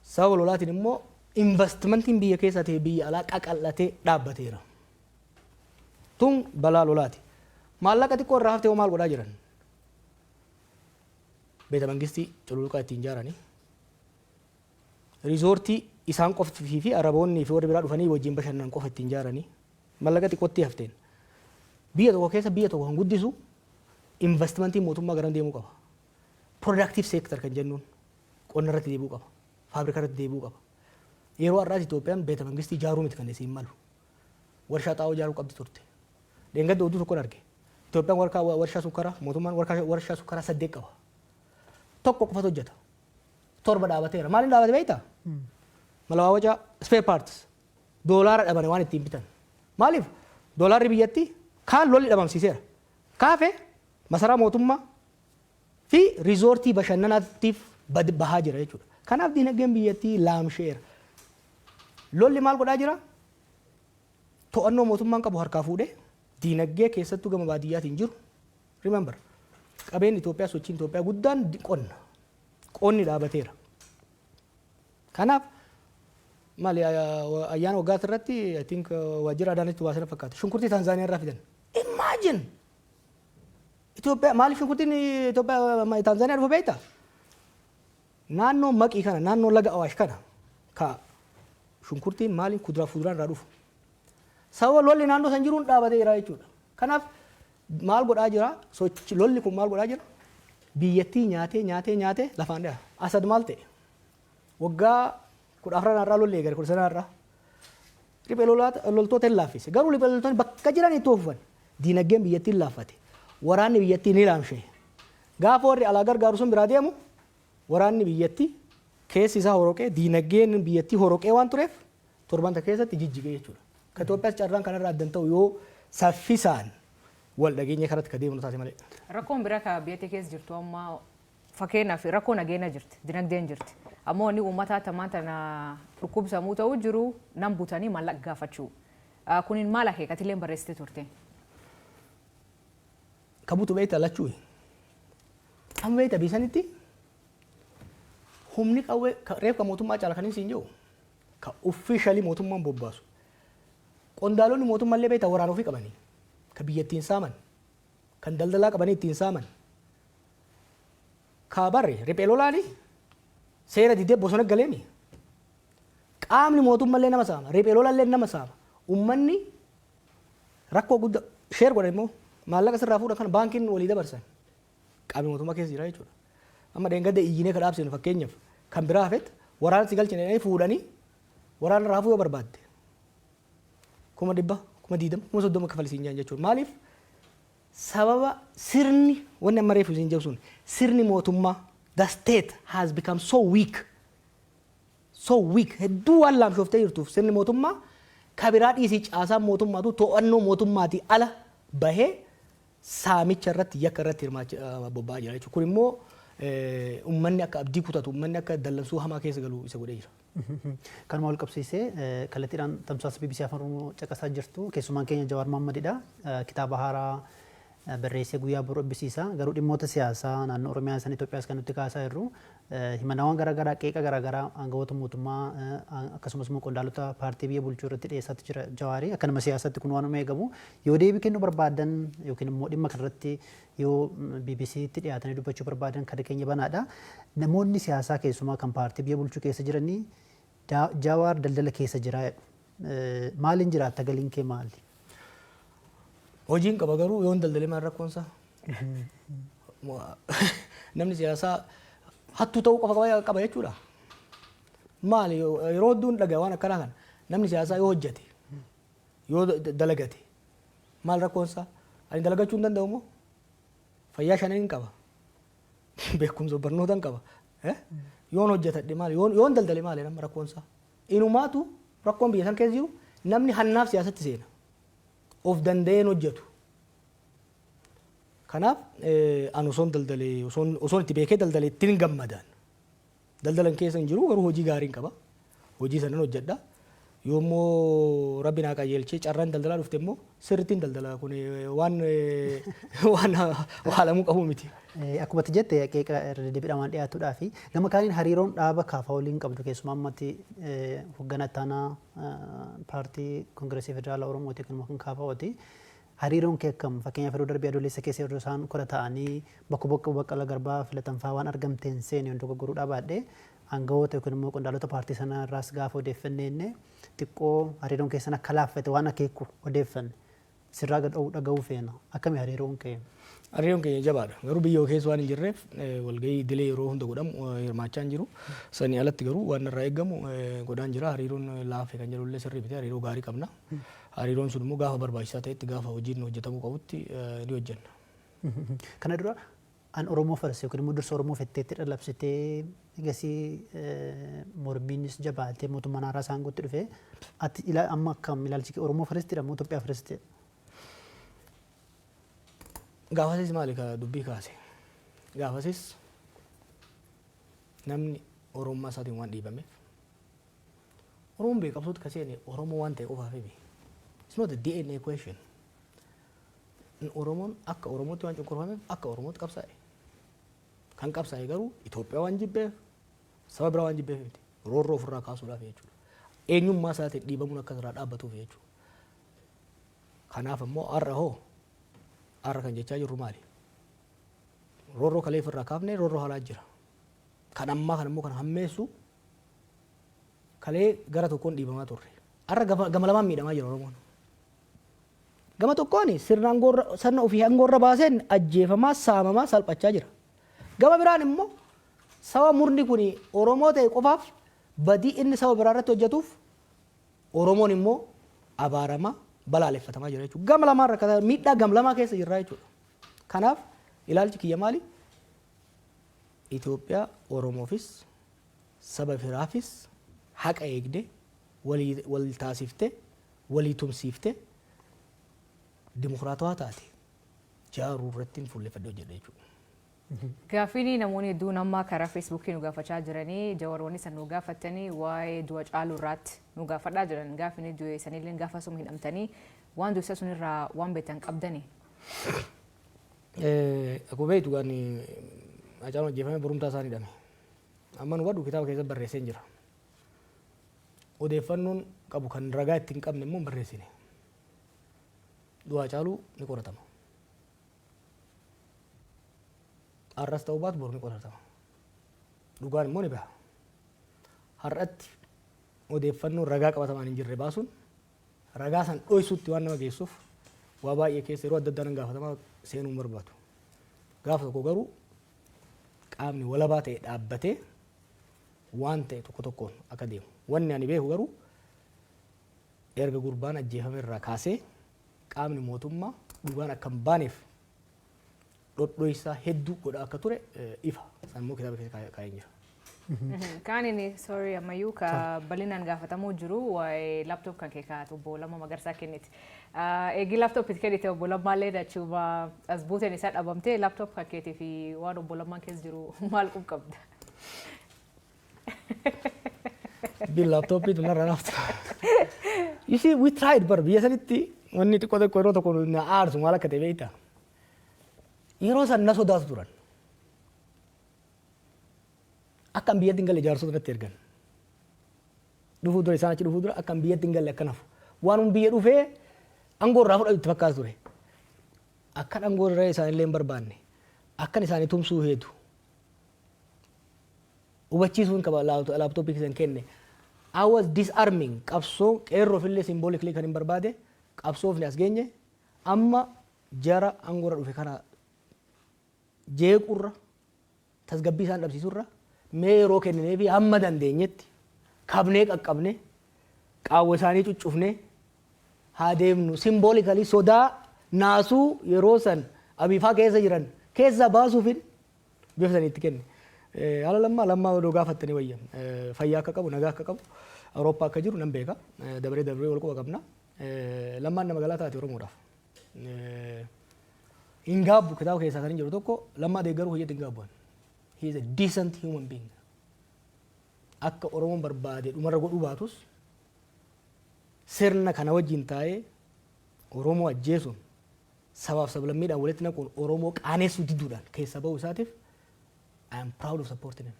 Sababa lolaatiin immoo investimentiin biyya keessa ta'e biyya alaa qaqal'atee dhaabbateera. Tun balaa lolaati. Maallaqa xiqqoo irraa haftee maal godhaa jiran? Beeta mangistii cululuqaa ittiin ijaaranii. Riizoortii isaan qoftii fi araboonni fi warri biraa dhufanii wajjin bashannan qofa ittiin ijaaranii. Maallaqa xiqqootti hafteen. Biyya tokko keessa biyya tokko kan guddisu investimentiin mootummaa garan deemuu qaba. Productive sector kan jennuun qonna irratti deebi'uu qaba. Faabirikaa irratti deebi'uu qaba. Yeroo har'aas Itoophiyaan beeta mangistii ijaaruu miti kan isiin malu. Warshaa xaa'oo ijaaruu qabdi turte. Deengadda oduu tokkoon arge. Itoophiyaan warshaa sukkaraa mootummaan warshaa sukkaraa 8 qaba. Tokko qofatu hojjeta. 7 dhaabateera. Maaliin dhaabate beektaa? Malawaawwaca spare parts doolaara dhabane waan ittiin bitan. Maaliif? Doolaarri biyyattii kaan lolli dhabamsiiseera. Kaafe masaraa mootummaa fi riizoortii bashannanaatiif bahaa jira jechuudha. Kanaaf dinagdeen biyyattii laamsheera. Lolli maal godhaa jira? To'annoo mootummaan qabu harkaa fuudhee dinagdee keessattuu gama baadiyyaatiin jiru. Remember qabeen Itoophiyaa sochiin Itoophiyaa guddaan qonna. Qonni dhaabateera. Kanaaf maali ayyaana waggaa irratti I think waajjira Adaanitti waa sana fakkaata. Shunkurtii Taanzaaniyaa irraa fidan. Imagine Itoophiyaa maaliif shunkurtiin Itoophiyaa Taanzaaniyaa dhufa beektaa? Naannoo maqii kana naannoo laga Awaash kana ka shunkurtiin maaliin kuduraa fuduraan irraa dhufu. Sababa lolli naannoo san jiruun dhaabateera jechuudha. Kanaaf maal godhaa jira? Lolli kun maal godhaa jira? Biyyattii nyaatee lafaan dha. Asad maal ta'e? Waggaa 14 irraa lolli eegale 19 irraa. Riphee loltoota hin laaffise. Garuu riphee loltoonni bakka jiran itti oofufan. Dinagdeen biyyattii hin laaffate. Waraanni biyyattii ni laamshee. Gaafa warri alaa gargaaru sun biraa deemu waraanni biyyattii keessi isaa horoqee dinagdeen biyyattii horoqee waan tureef torbanta keessatti jijjigee jechuudha. Ka Itoophiyaas carraan kanarraa addan ta'u yoo saffisaan wal dhageenya kanatti ka deemnu taate malee. Rakkoon biraa ka biyyattii keessa jirtu amma fakkeenyaaf rakkoo nageenya jirti, dinagdeen jirti. Ammoo inni uummataa tamaan tana dhukkubsamuu ta'uu jiru nan butanii maallaqa gaafachuu. Kuniin maal akeekatilee barreessitee turte? Ka butu beektaa lachuu. Amma beektaa biisanitti humni qawwee reefka mootummaa caala kan hin siin jiru ka officially mootummaan bobbaasu. Qondaalonni mootummaallee beektaa waraana ofii qabanii ka biyyattiin saaman kan daldalaa qabanii ittiin saaman ka barre riphee lolaanii seera didee bosona galeemi. Qaamni mootummaallee nama saama riphee lolaallee nama saama. Uummanni rakkoo guddaa sheer godhan immoo maallaqa sirraa fuudhan kan baankiin walii dabarsan qaamni mootummaa keessa jira jechuudha. Amma deengadda iyyinee ka dhaabsinu fakkeenyaaf kan biraa hafetti waraana si galchanii fuudhanii waraana raafuu yoo barbaadde. 100,000, 120,000, 130 kafalisiin jechuudha. Maaliif sababa sirni wanni amma reefu isin jabsuun sirni mootummaa the state has become so weak hedduu waan laamshooftee jirtuuf sirni mootummaa kabiraa dhiisii caasaan mootummaatu to'annoo mootummaatii ala bahee saamicha irratti yakka irratti bobba'aa jira jechuudha. Kun immoo uummanni akka abdii kutatu uummanni akka dallansuu hamaa keessa galu isa godhee jira. Kanuma wal qabsiisee kallattiidhaan tamsaasa BBC Afaan Oromoo caqasaa jirtu keessumaan keenya Jawar Mohammedidha. Kitaaba haaraa barreessee guyyaa boruu eebbisiisa. Garuu dhimmoota siyaasaa naannoo Oromiyaa san Itoophiyaas kan nutti kaasaa jirru himannawwan garaagaraa qeeqa garaagaraa aangawoota mootummaa akkasumas immoo qondaalota paartii biyya bulchuu irratti dhiyeessaatti jira Jawaarii. Akkanuma siyaasatti kun waanuma eegamu yoo deebii kennuu barbaadan yookiin immoo dhimma kanarratti yoo BBCtti dhiyaatanii dubbachuu barbaadan kan keenya banaadha. Namoonni siyaasaa keessumaa kan paartii biyya bulchuu keessa jiranii Jawaar daldala keessa jira. Maaliin jiraatta galiin kee maali? Hojiin qaba garuu yoon daldale maal rakkoonsa? Namni siyaasaa hattuu ta'uu qaba jechuudha. Maali yeroo hedduun dhagaa waan akkanaa kana namni siyaasaa yoo hojjete yoo dalagate maal rakkoonsa? Ani dalagachuu hin danda'u moo? Fayyaa shaniin qaba. Beekumsa barnootaan qaba. Yoon hojjetadhe maali? Yoon daldale maali nama rakkoonsa? Inumaatu rakkoon biyya san keessa jiru namni hannaaf siyaasatti seena. Of danda'een hojjetu. Kanaaf ani osoon daldalee osoon itti beekee daldalee ittiin gammadaan. Daldalan keessa hin jiru garuu hojii gaarii qaba. Hojii sanan hojjedha. Yoommoo rabbi naa qajeelchee carraan daldalaa dhufte immoo sirriittiin daldala kun waan haalamuu qabu miti. Akkuma ati jette qeeqa irra deebiidhaan dhiyaatuudhaa fi gama kaaniin hariiroon dhaaba kaafaa waliin qabdu keessumaa ammatti hoogganaa ittaanaa paartii Koongireesii Federaalaa Oromooti kan kaafaa'ooti. Hariiroon kee akkam fakkeenyaaf yeroo darbii adoolessa keessa yeroo isaan kora ta'anii bakka Baqqalaa Garbaa filatan fa'aa waan argamteen seeni waan dogoggoruu dhabaadhe aangawoota yookiin immoo qondaalota paartii sanaa irraas gaafa odeeffannee xiqqoo hariiroon keessan akka laaffate waan akeeku odeeffanne sirraa dhaga'uu feena. Akkami hariiroon kee? Hariiroon keenya jabaadha. Garuu biyya keessa waan hin jirreef walgahii idilee yeroo hunda godhamu hirmaachaa hin jiru. Sanii alatti garuu waan irraa eegamu godhaan jira. Hariiroon laaffee kan jedhullee sirrii miti hariiroo gaarii qabna. Hariiroon sun immoo gaafa barbaachisaa ta'etti gaafa hojiin hojjetamuu qabutti ni hojjenna. Kana dura an Oromoo farse yookiin immoo dursa Oromoo fetteetti dhalabsitee egasii mormiinis jabaatee mootummaan haaraa saanguutti dhufee ati amma akkam ilaalchi Oromoo farestidha moo Itoophiyaa farestidha? Gaafasis maali ka dubbii kaase? Gaafasis namni Oromummaa isaatiin waan dhiibameef Oromoon beekamsuutti kaseen Oromoo waan ta'e qofaaf himi. It's not a DNA question. Oromoon akka Oromootti waan cunqurfameef akka Oromootti qabsaa'e. Kan qabsaa'e garuu Itoophiyaa waan jibbeef saba biraa waan jibbeef miti. Roorroo ofirraa kaasuudhaaf jechuudha. Eenyummaa isaatiin dhiibamuun akka irraa dhaabbatuuf jechuudha. Kanaaf immoo har'a kan jechaa jirru maali? Roorroo kalee ofirraa kaafnee roorroo haalaa jira. Kan ammaa kan immoo kan hammeessu kalee gara tokkoon dhiibamaa turre. Har'a gama lamaan miidhamaa jira Oromoon. Gama tokkoon sirna ofii aangoorra baaseen ajjeefamaa saamamaa salphachaa jira. Gama biraan immoo saba murni kun Oromoo ta'e qofaaf badii inni saba biraa irratti hojjetuuf Oromoon immoo abaaramaa balaaleffatamaa jira jechuudha. Gama lamaan rakkataa miidhaa gama lamaa keessa jirra jechuudha. Kanaaf ilaalchi kiyya maali? Itoophiyaa Oromoofis saba biraafis haqa eegdee wal taasiftee walii tumsiiftee dimokiraatawaa taate jaaruu irratti fuulleffadhee hojjedha jechuudha. Gaafiin namoonni hedduun amma karaa Feesbuukii nu gaafachaa jiranii Jawaroonni san nu gaafatanii waa'ee du'a Caaluu irratti nu gaafadhaa jiran gaafiin du'e sanillee gaafa sun hidhamtanii waan du'e sun irraa waan beektan qabdani. Akkuma beektu kan Caaluun ajjeefamee borumtaa isaan hidhame. Amma nu badhu kitaaba keessatti barreessee jira. Odeeffannoon qabu kan ragaa ittiin qabne immoo barreessine. Du'a Caaluu ni qoratama. Har'as ta'uu baatu boru ni qoratama. Dhugaan immoo ni baha. Har'atti odeeffannoon ragaa qabatamaan hin jirre baasuun ragaa san dhoysuutti waan nama geessuuf waa baay'ee keessa yeroo adda addaan gaafatamaa seenuu hin barbaadu. Gaafa tokko garuu qaamni walabaa ta'e dhaabbatee waan ta'e tokko tokkoon akka deemu. Wanni ani beeku garuu erga gurbaan ajjeefame irraa kaasee qaamni mootummaa dhugaan akka hin baaneef dhodhoisaa hedduu godha akka ture ifa sammuu kitaaba keessa kaa'ee jira. Kan inni sorry ammayyuu ka bal'inaan gaafatamuu jiru waa'ee laptop kan kee kaa'atu obbo Lammaa Magarsaa kenniti. Eegi laptop itti kennite obbo Lammaallee dachuuma as buuteen isaa dhabamtee laptop kan keetii fi waan obbo Lammaan keessa jiru maal qabda? Bil laptop itu narra naftu. You see, we tried bar biyya sanitti wanni xiqqoo tokko yeroo tokko na aarsu maal akka ta'e beektaa? Yeroo san na sodaatu turan. Akkam biyyatti hin galle jaarsota irratti ergan. Dhufuu dura isaan achi dhufuu dura akkam biyyatti hin galle akkanaaf. Waan biyya dhufee aangoo irraa fudhatu itti fakkaatu ture. Akkan aangoo irraa isaanillee hin barbaanne. Akkan isaanii tumsuu heetu. Hubachiisuun qaba laaptooppii keessan kenne. I was disarming qabsoo qeerroo fillee symbolically kan hin barbaade qabsoofni as geenye amma jara aangoo irra dhufe kana jeequrra tasgabbii isaan dhabsiisurra mee yeroo kenninee fi hamma dandeenyetti kabnee qaqqabne qaawwa isaanii cuccufne haa deemnu symbolically sodaa naasuu yeroo san abiifaa keessa jiran keessa baasuufin bifa saniitti kenne. Haala lammaa odoo gaafattanii wayya fayyaa akka qabu nagaa akka qabu Awurooppaa akka jiru nan beeka dabaree wal quba qabna lammaan nama galaa taate Oromoodhaaf. Hin gaabbu kitaaba keessaa kan hin jiru tokko lammaa deeggaruu hoyyatti hin gaabbu'an. He is a decent human being. Akka Oromoon barbaade dhumarra godhuu baatus sirna kana wajjin taa'ee Oromoo ajjeesuun sabaaf sablammiidhaan walitti naquun Oromoo qaaneessuu didduudhaan keessa bahuu isaatiif I am proud of supporting him.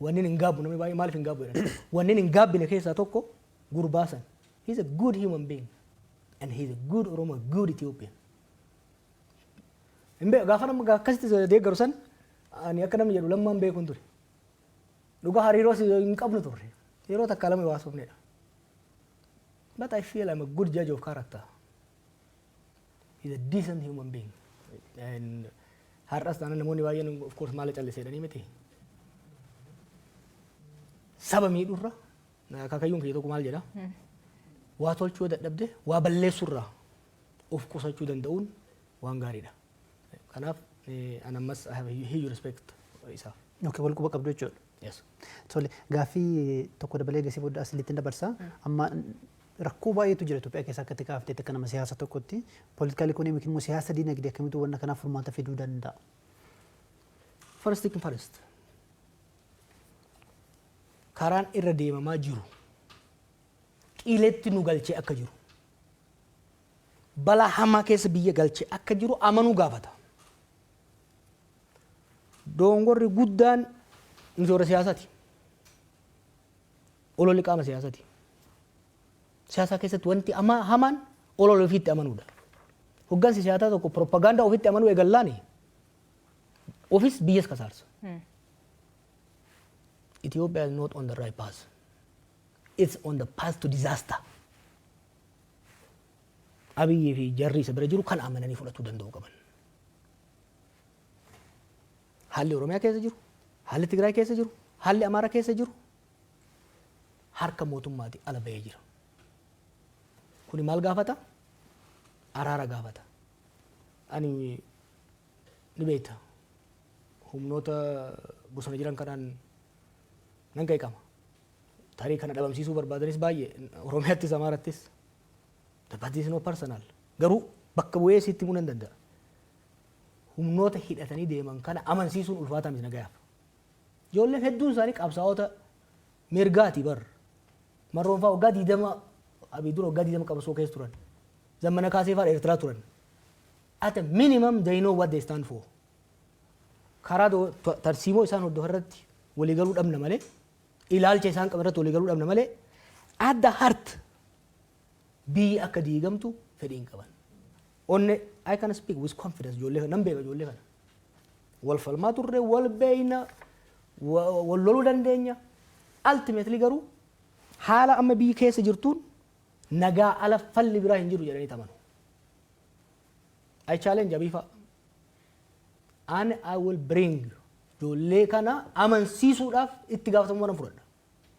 Wanni hin gaabbu namni baay'ee maaliif hin gaabbu jedhan. Wanni hin gaabbine keessaa tokko gurbaasan. He is a good human being and he is a good Oromo, a good Ethiopian. Gaafa nama akkasitti deeggaru san ani akka namni jedhu lammaan beekuun ture. Dhugaa hariiroo hin qabnu turre. Yeroo takka lama waasofnedha. But I feel I'm a good judge of character. He's a decent human being. And har'as taanaan namoonni baay'een of course maal calliseedhanii miti. Saba miidhurra akaakayyuun kiyya tokko maal jedha. Waa tolchuu dadhabde waa balleessurraa of qusachuu danda'uun waan gaariidha. Kanaaf an ammas I have a huge respect isaaf. Okay, wal quba qabdu jechuudha. Yes. Tole gaaffii tokko dabalee gasii booda asilitti dabarsa. Amma rakkoo baay'eetu jira Itoophiyaa keessa akka kaaftee akka nama siyaasa tokkotti political economic immoo siyaasa dinagdee akkamitti wanna kanaaf furmaata fiduu danda'a. First thing first. Karaan irra deemamaa jiru qileetti nu galchee akka jiru balaa hamaa keessa biyya galchee akka jiru amanuu gaafata. Dongorri guddaan misoora siyaasaati. Ololli qaama siyaasaati. Siyaasa keessatti wanti hamaan ololli ofiitti amanuudha. Hoggansi siyaasaa tokko propagaandaa ofiitti amanuu eegallaani ofis biyyas kasaarsa. Ethiopia is not on the right path. It's on the path to disaster. Abiyyi fi jarri isa bira jiru kan amananii fudhatuu danda'u qaban. Haalli Oromiyaa keessa jiru, haalli Tigraay keessa jiru, haalli Amaaraa keessa jiru harka mootummaatii ala bahee jira. Kuni maal gaafata? Araara gaafata. Ani ni beekta. Humnoota bosona jiran kanaan nan qeeqama. Tarii kana dhabamsiisuu barbaadanis baay'ee Oromiyaattis Amaarattis. That is no personal. Garuu bakka bu'ee sitti himuu nan danda'a. Humnoota hidhatanii deeman kana amansiisuun ulfaataa miti nagayaaf. Ijoolleen hedduun isaanii qabsaa'ota mirgaati bar. Marroonfaa waggaa 20 abii dura waggaa 20 qabsoo keessa turan. Zammana kaasee fa'aa Eertiraa turan. At a minimum they know what they stand for. Karaa tarsiimoo isaan hordofan irratti waliigaluu dhabna malee ilaalcha isaan qaban irratti waliigaluu dhabna malee at the heart biyyi akka diigamtu fedhii hin qaban. Onne I can speak with confidence ijoollee nan beeka ijoollee kana. Wal falmaa turre wal beeyna wal loluu dandeenya. Ultimately garuu haala amma biyyi keessa jirtuun nagaa ala falli biraa hin jiru jedhanii tamanu. I challenge Abiifa. And I will bring ijoollee kana amansiisuudhaaf itti gaafatamummaa nan fudhadha.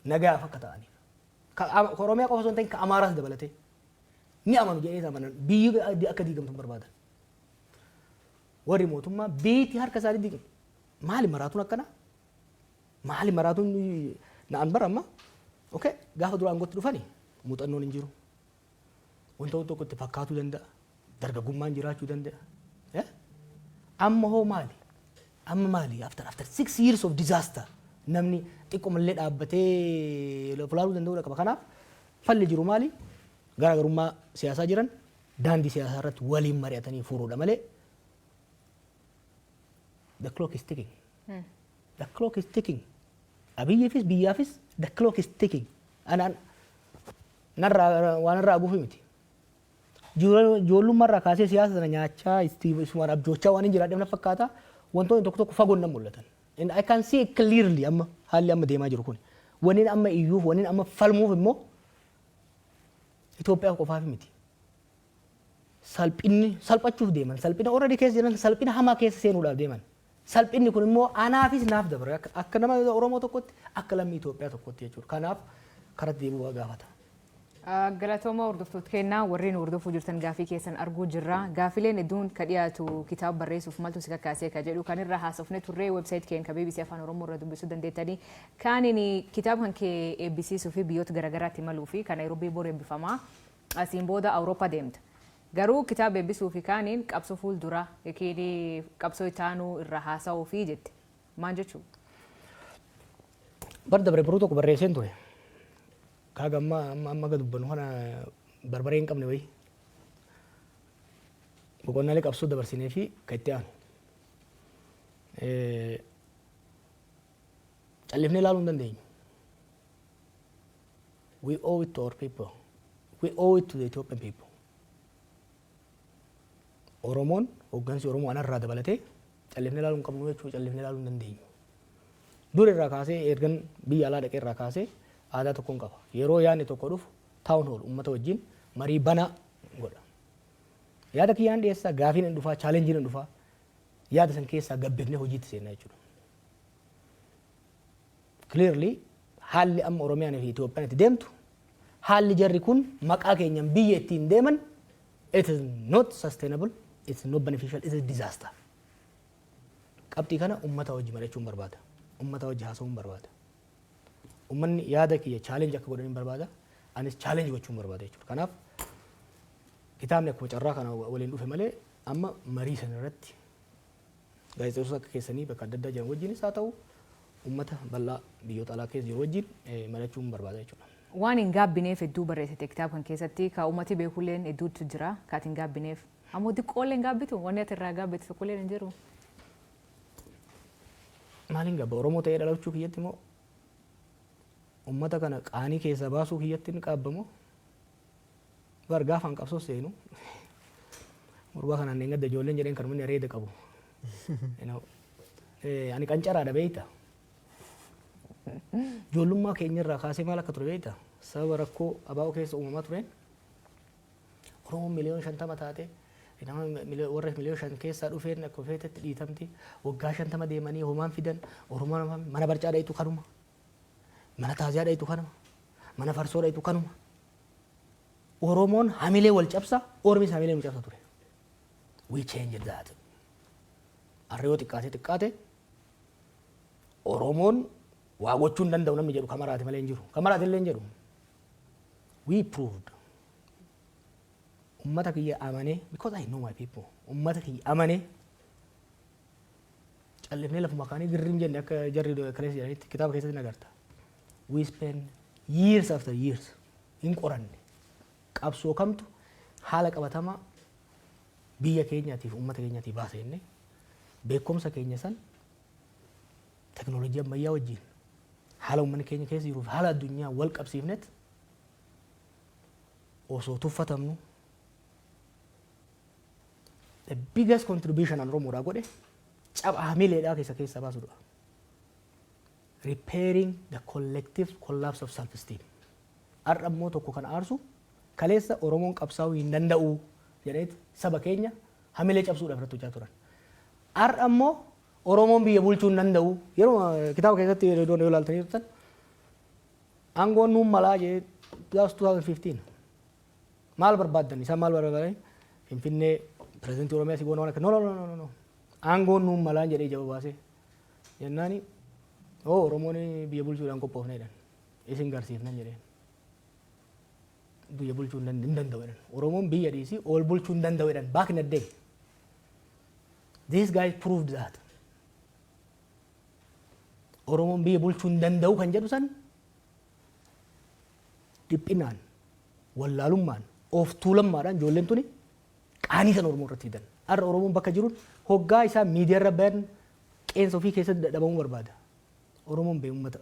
Nagaaf akka ta'aniif. Oromiyaa qofa osoo hin ta'in ka Amaaraas dabalatee. Ni amanu jedhee amanan biyyi akka diigamtu barbaadan. warri mootummaa beetii harka isaanii diqe maali maraatuun akkana maali maraatuun na'an baramma okay gaafa dura aangootti dhufani muuxannoon hin jiru wanta tokkotti fakkaatuu danda'a dargaggummaan jiraachuu danda'a amma hoo maali after 6 years of disaster namni xiqqoo mallee dhaabbatee fulaaluu danda'udha qaba kanaaf falli jiru maali garaagarummaa siyaasaa jiran daandii siyaasaa irratti waliin mari'atanii furuudha malee the clock is ticking. The clock is ticking. Abiyyafis biyyaafis the clock is ticking. Anaan waan irraa abuufi miti. Ijoollummaarraa kaasee siyaasa sana nyaachaa isumaan abjoochaa waan hin jiraadheef na fakkaata wantoonni tokko tokko fagoon na mul'atan. And I can see clearly amma haalli amma deemaa jiru kun. Waniin amma iyyuuf waniin amma falmuuf immoo Itoophiyaaf qofaaf miti. Salphachuuf deeman salphina already keessa jiran salphina hamaa keessa seenuudhaaf deeman. Salphinni kun immoo anaafis naaf dabare akka nama Oromoo tokkotti akka lammii Itoophiyaa tokkotti jechuudha. Kanaaf karatti deemuu gaafata. Galatooma hordoftoota kennaa warreen hordofuu jirtan gaafii keessan arguu jirra. Gaafileen hedduun ka dhiyaatu kitaaba barreessuuf maltu si kakkaasee ka jedhu kan irra haasofne turree websaayit keenya ka BBC Afaan Oromoo irra dubbisuu dandeettanii kaanin kitaaba kan kee eebbisiisuu fi biyyoota garaagaraatti maluu fi kan Naayiroobii bor eebbifamaa asiin booda Awurooppaa deemta. Garuu kitaaba eebbisuu fi kaaniin qabsoo fuuldura yookiin qabsoo itaanuu irra haasa'uu fi jette maal jechuu? Bar dabre biroo tokko barreesseen ture. Kaaga amma gad dubbanu kana barbaree hin qabne wayii. Boqonnaalee qabsoo dabarsinee fi kan itti aanu. Callifnee ilaaluu hin dandeenyu. We owe it to our people. We owe it to the Ethiopian people. Oromoon hooggansi Oromoo anarraa dabalatee callifnee ilaaluu hin qabnu jechuudha callifnee ilaaluu hin dandeenyu. Dur irraa kaasee ergan biyya alaa dhaqee irraa kaasee aadaa tokkoon qaba. Yeroo yaadni tokko dhufu taa'uun oolu uummata wajjin marii banaa godha. Yaada kiyyaan dhiyeessaa gaafiin hin dhufaa chaalenjiin hin dhufaa yaada san keessaa gabbifnee hojiitti seenna jechuudha. Clearly haalli amma Oromiyaan fi Itoophiyaan itti deemtu haalli jarri kun maqaa keenyaan biyya ittiin deeman it is not sustainable, it is not beneficial, it is disaster. Qabxii kana uummata wajjin mari'achuun barbaada. Uummata wajjin haasa'uun barbaada. Uummanni yaada kiyya chaalenji akka godhaniin barbaada. Anis chaalenji gochuun barbaada jechuudha. Kanaaf kitaabni akkuma carraa kana waliin dhufe malee amma marii sana irratti gaazexeessitoota akka keessanii bakka adda addaa jiran wajjinis haa ta'u uummata bal'aa biyyoota alaa keessa jiru wajjin mari'achuun barbaada jechuudha. Waan hin gaabbineef hedduu barreessite kitaaba kan keessatti ka uummati beekulleen hedduutu jira kaati hin gaabbineef ammoo xiqqoollee hin gaabbitu wanni ati irraa gaabbitu tokkollee hin jiru. Maaliin gabba Oromoo ta'ee dhalachuu kiyyatti immoo uummata kana qaanii keessaa baasuu kiyyatti ni qaabbamoo gargaa afaan qabsoo seenu murbaa kanaan hin gadda ijoolleen jedheen kan manni areeda qabu. Ani qancaraadha beeyta. Ijoollummaa keenyarraa kaasee maal akka ture beeyta sababa rakkoo abaa'oo keessa uumamaa tureen Oromoon miliyoona 50 taate warra miliyoona 5 keessaa dhufeen akka feetetti dhiitamti waggaa 50 deemanii homaan fidan Oromoon mana barcaa dhayitu kanuma mana taaziyaa dhayitu kanuma mana farsoo dhayitu kanuma Oromoon hamilee wal cabsa Oromis hamilee wal cabsa ture. We changed that. Arreeyoo xiqqaate Oromoon waa gochuun danda'u namni jedhu kamaraati malee hin jiru. Kamaraati illee hin jedhu. We proved. Ummata kiyya amane because I know my people. Ummata kiyya amane callifnee lafuma kaanii girriin jenne akka jarri kaleessa jedhanitti kitaaba keessatti nagarta. We spend years after years in qoranne qabsoo kamtu haala qabatamaa biyya keenyaatiif ummata keenyaatiif baasenne beekumsa keenya san teknoolojii ammayyaa wajjin haala uummanni keenya keessa jiruuf haala addunyaa wal qabsiifnet osoo tuffatamnu the biggest contribution an Oromoodhaa godhe caba hamileedhaa keessa baasudha. Repairing the collective collapse of self-esteem. Har'a immoo tokko kan aarsu kaleessa Oromoon qabsaa'uu hin danda'u jedheet saba keenya hamilee cabsuudhaaf irratti hojjaa turan. Har'a immoo Oromoon biyya bulchuu hin danda'u yeroo kitaaba keessatti yoo ilaaltanii turtan aangoon nuun malaa jee 2015 maal barbaaddan isaan maal barbaadan Finfinnee pirezidantii Oromiyaa si goona waan akka no aangoon nuun malaan jedhee jaba baasee jennaani Oromoon biyya bulchuudhaan qophoofneedhaan isin garsiifnan jedheen. Biyya bulchuu hin danda'u jedhan. Oromoon biyya dhiisii ol bulchuu hin danda'u jedhan back in the day. These guys proved that. Oromoon biyya bulchuu hin danda'u kan jedhu san dhiphinaan wallaalummaan of tuulammaadhaan ijoolleen tuni qaanii san Oromoo irratti fidan. Har'a Oromoon bakka jiruun hoggaa isaa miidiyaa irra bayan qeensa ofii keessatti dadhabamuu barbaada. Oromoon bee uummata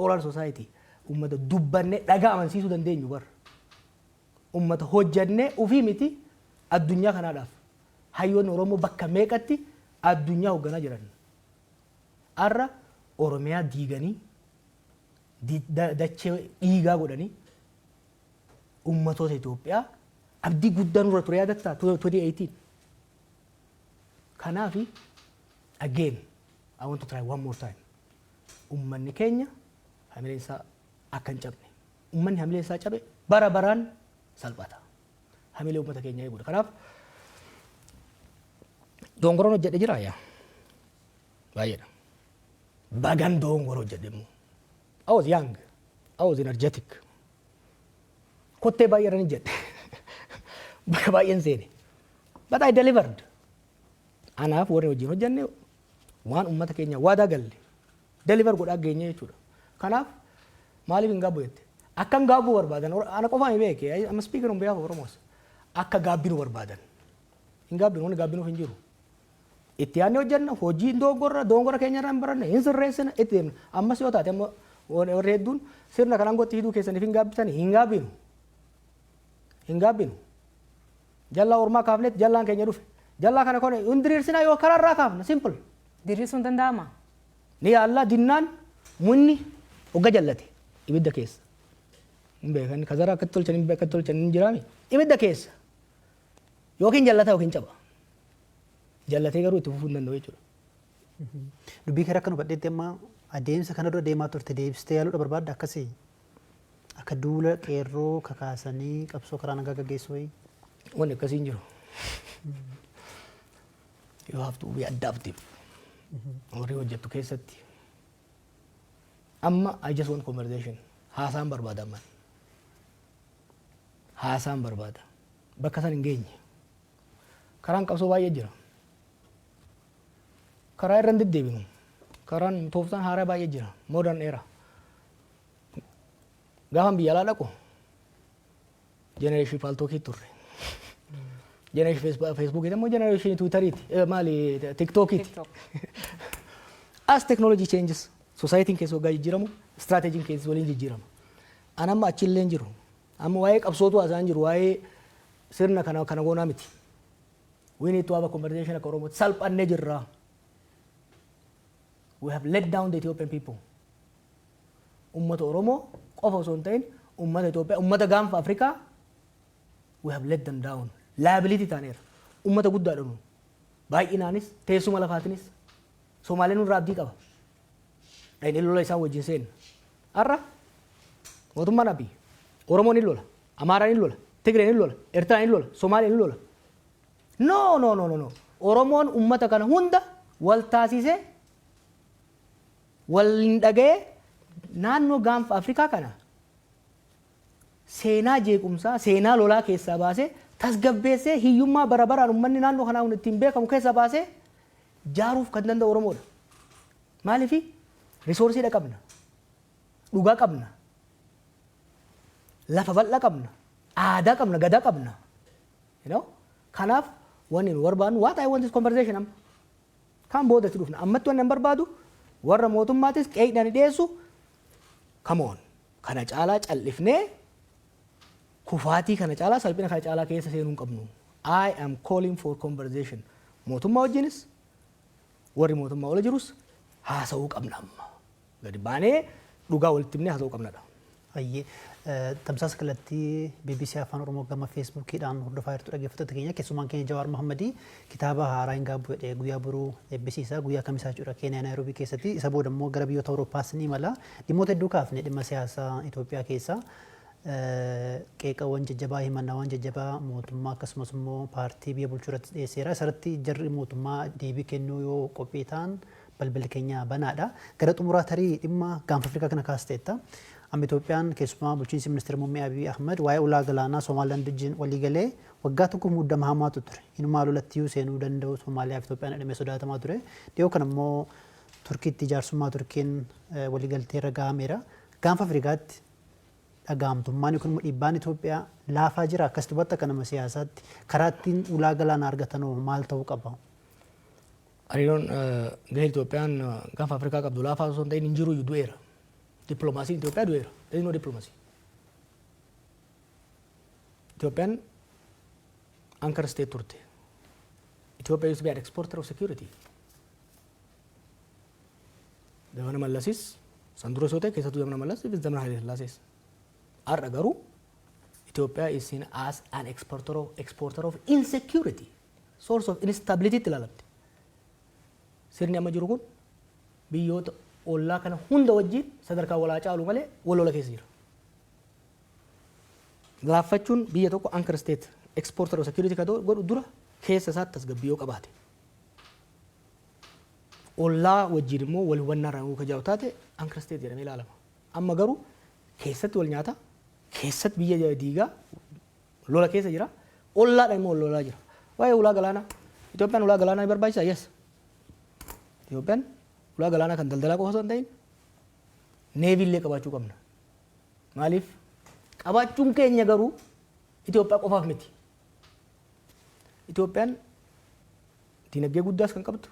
oral society uummata dubbannee dhagaa amansiisuu dandeenyu bara. Uummata hojjannee ofii miti addunyaa kanaadhaaf. Hayyoonni Oromoo bakka meeqatti addunyaa hoogganaa jiran. Har'a Oromiyaa diiganii dachee dhiigaa godhanii uummatoota Itoophiyaa abdii guddaa nurra ture yaadattaa 2018. Kanaafi again I want to try one more time. Uummanni keenya hamileen isaa akka hin cabne. Uummanni hamileen isaa cabe bara baraan salphata. Hamilee uummata keenya eeguudha. Kanaaf dongoroon hojjedhe jira yaa baay'eedha. Bagan dongoroo hojjedhe immoo. I was young. I was energetic. Kottee baay'eedhaan hojjedhe. Bakka baay'een seene. But I delivered. Anaaf warri wajjin hojjenne waan uummata keenya waadaa galle deliver godhaa geenye jechuudha. Kanaaf maaliif hin gaabbu jette? Akka hin gaabbu barbaadan ana qofaan hin beeke. I'm speaking on behalf of Oromos. Akka gaabbinu barbaadan. Hin gaabbinu wanni gaabbinuuf hin jiru. Itti yaadne hojjenna hojii dongora keenya irraa hin baranne hin sirreessina itti deemna. Ammas yoo taate amma warri hedduun sirna kanaan gotti hidhuu keessaniif hin gaabbitan hin gaabbinu. Hin gaabbinu. Jallaa ormaa kaafnetti jallaan keenya dhufe. Jallaa kana kone hin diriirsinaa yoo kararraa kaafna simple. Diriirsuun danda'ama. Ni Allah dinnaan munni hogga jallate ibidda keessa. Hin beekan kazara akka tolchan hin beekan tolchan hin jiraami. Ibidda keessa. Yookiin jallata yookiin caba. Jallatee garuu itti fufuu hin danda'u jechuudha. Dubbii karaa kan hubadheetti amma adeemsa kana dura deemaa turte deebistee yaaluudha barbaadda akkasii akka duula qeerroo kakaasanii qabsoo karaa nagaa gaggeessu wayii. Wanni akkasii hin jiru. You have to be adaptive. Warri hojjettu keessatti. Amma I just want conversation. Haasaan barbaada amman. Haasaan barbaada. Bakka san hin geenye. Karaan qabsoo baay'ee jira. Karaa irra hin deddeebinu. Karaan tooftaan haaraa baay'ee jira. Modern era. Gaafan biyya alaa dhaqu. Generation faaltookii turre. Generation Facebook itu, generation Twitter itu, mali TikTok itu. As technology changes, society in keessa gaji jiramu, strategy in keessa waliin jijjiiramu. Anamma achillee jiru. Amma waa'ee qabsootu haasa'an jiru, waa'ee sirna kana goonaa miti. We need to have a conversation akka Oromoo salphannee jirra. We have let down the Ethiopian people. Ummata Oromoo qofa osoo hin ta'in, ummata Itoophiyaa, ummata gaanfa Afrikaa, we have let them down. Liability taaneera. Ummata guddaadha nu. Baay'inaanis teessuma lafaatinis Somaaleen nurraa abdii qaba. Dhayin lola isaan wajjin seenna. Har'a mootummaan abbii Oromoon hin lola, Amaaraan hin lola, Tigreen hin lola, Eertiraan hin lola, Somaaleen hin lola. No. Oromoon ummata kana hunda wal taasisee wal hin dhaga'ee naannoo gaanfa Afrikaa kana seenaa jeequmsaa, seenaa lolaa keessaa baasee tasgabbeessee hiyyummaa bara baraan uummanni naannoo kanaa ittiin beekamu keessaa baasee jaaruuf kan danda'u Oromoodha. Maaliif risoorsiidha qabna, dhugaa qabna, lafa bal'aa qabna, aadaa qabna, gadaa qabna. Kanaaf wanni nu barbaadnu what I want this conversation amma. Kan boodatti dhufna. Ammatti wanni an barbaadu warra mootummaatis qeeqdhaan dhiyeessu come on kana caalaa callifnee kufaatii kana caalaa salphina kana caalaa keessa seenuu hin qabnu. I am calling for conversation. Mootummaa wajjinis warri mootummaa ola jirus haasa'uu qabna amma. Gadi baanee dhugaa walitti himnee haasa'uu qabnadha. Ayyee tamsaasa kallattii BBC Afaan Oromoo gama Facebookiidhaan hordofaa jirtu dhaggeeffattoota keenya keessumaan keenya Jawar Mohammedii kitaaba haaraa hin gaabbu jedhee guyyaa boruu eebbisiisa guyyaa kamisaa jechuudha Keeniyaa Naayiroobii keessatti isa booda immoo gara biyyoota Awuroopaas ni imala dhimmoota hedduu kaafne dhimma siyaasaa Itoophiyaa keessaa qeeqawwan jajjabaa himannaawwan jajjabaa mootummaa akkasumas immoo paartii biyya bulchuu irratti dhiyeesseera. Isarratti jarri mootummaa deebii kennuu yoo qophii ta'an balballi keenya banaadha. Gara xumuraa tarii dhimma gaanfa Afrikaa kana kaasteetta. Amma Itoophiyaan keessumaa bulchiinsi ministeera muummee Abiy Ahmed waa'ee ulaa galaanaa Somaaliland wajjin walii galee waggaa tokko muddama hamaatu ture. Inumaa lolatti seenuu danda'u Somaaliyaa fi Itoophiyaan jedhamee sodaatamaa ture. Dhiyoo kana immoo Turkiitti ijaarsummaa Turkiin waliigaltee irra gahameera. Gaanfa Afrikaatti dhagahamtummaan yookiin dhiibbaan Itoophiyaa laafaa jira akkas dubbata kana nama siyaasaatti karaa ittiin ulaa galaanaa argatanoo maal ta'uu qaba? Hariiroon gahee Itoophiyaan gaanfa Afrikaa qabdu laafaa osoo hin ta'in hin jiru du'eera. Diplomaasiin Itoophiyaa du'eera. There is no diplomacy. Itoophiyaan anchor state turte. Ethiopia used to be an exporter of security. Zamana Mallasis Sanduro Sote keessattuu zamana Mallas fi zamana Haile Sillaasees. Har'a garuu Ethiopia is seen as an exporter of insecurity, source of instability itti ilaalamti. Sirni amma jiru kun biyyoota ollaa kana hunda wajjin sadarkaa walaa caalu malee wal lola keessa jira. Laaffachuun biyya tokko anchor state exporter of security ka godhu dura keessa isaatti tasgabbii qabaate. Ollaa wajjin immoo wal hubannaa irraa ka jaa'u taate anchor state jedhamee ilaalama. Amma garuu keessatti wal nyaata, keessatti biyya diigaa lola keessa jira, ollaadhaan immoo lolaa jira. Waa'ee ulaa galaanaa, Itoophiyaan ulaa galaanaa ni barbaachisa? Yes. Itoophiyaan ulaa galaanaa kan daldalaa qofa osoo hin ta'in neevii illee qabaachuu qabna. Maaliif? Qabaachuun keenya garuu Itoophiyaa qofaaf miti. Itoophiyaan dinagdee guddaas kan qabdu,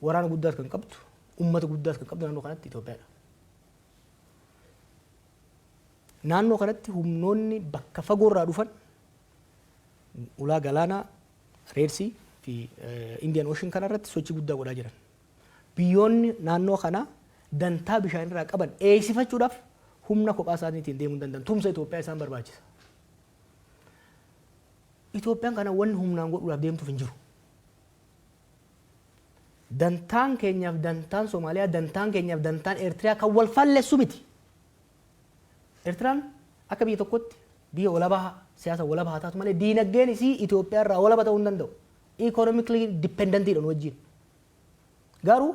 waraana guddaas kan qabdu, uummata guddaas kan qabdu naannoo kanatti Itoophiyaadha. Naannoo kanatti humnoonni bakka fagoo irraa dhufan ulaa galaanaa Red Sea fi Indian Ocean kanarratti sochii guddaa godhaa jiran. Biyyoonni naannoo kanaa dantaa bishaan irraa qaban eegsifachuudhaaf humna kophaa isaaniitiin deemuu danda'an. Tumsa Itoophiyaa isaan barbaachisa. Itoophiyaan kana wanni humnaan godhuudhaaf deemtuuf hin jiru. Dantaan keenyaaf dantaan Somaaliyaa, dantaan keenyaaf dantaan Eertiriyaa kan wal falleessu miti. Eertiraan akka biyya tokkotti biyya walabaa siyaasa walabaa taatu malee diinagdeen isii Itoophiyaa irraa walaba ta'uu hin danda'u. Economically dependentiidhaan wajjin. Garuu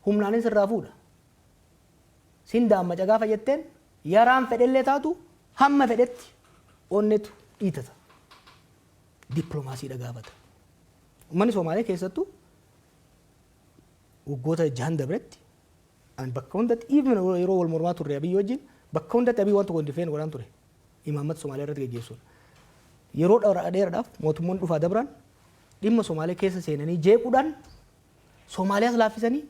humnaanin sirraa fuudha. Sin daammaca gaafa jetteen yaraan fedhellee taatu hamma fedhetti onnetu dhiitata. Dippiloomaasiidha gaafata. Uummanni Somaaliyaa keessattuu waggoota jahan dabretti bakka hundatti yeroo wal mormaa turre Abiy wajjin bakka hundatti Abiy waan tokko hin difeen godhaan ture. Imaammata Somaaliyaa irratti gaggeessuun. Yeroo dheeraadhaaf mootummoonni dhufaa dabran dhimma Somaaliyaa keessa seenanii jeequudhaan Somaaliyaas laaffisanii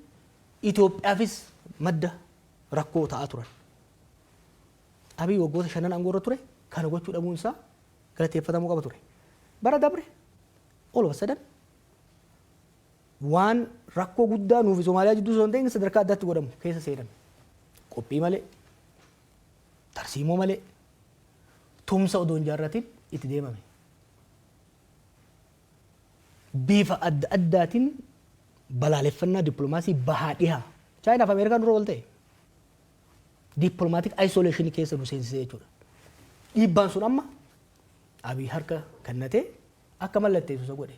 Itoophiyaafis madda rakkoo ta'aa turan. Abiy waggoota 5 aangoo irra ture kana gochuu dhabuun isaa galateeffatamuu qaba ture. Bara dabre all of a sudden waan rakkoo guddaa nuufi Somaaliyaa jidduu osoo hin ta'in sadarkaa addaatti godhamu keessa seenan. Qophii malee, tarsiimoo malee, tumsa odoo hin jaarratiin itti deemame. Bifa adda addaatiin balaaleffannaa dippiloomaasii bahaa dhihaa. Chaayinaa fi Ameerikaan dura wal ta'e. Dippiloomaatiik ayisoleeshinii keessa nu seensisee jechuudha. Dhiibbaan sun amma Abiy harka kennatee akka mallatteessu isa godhe.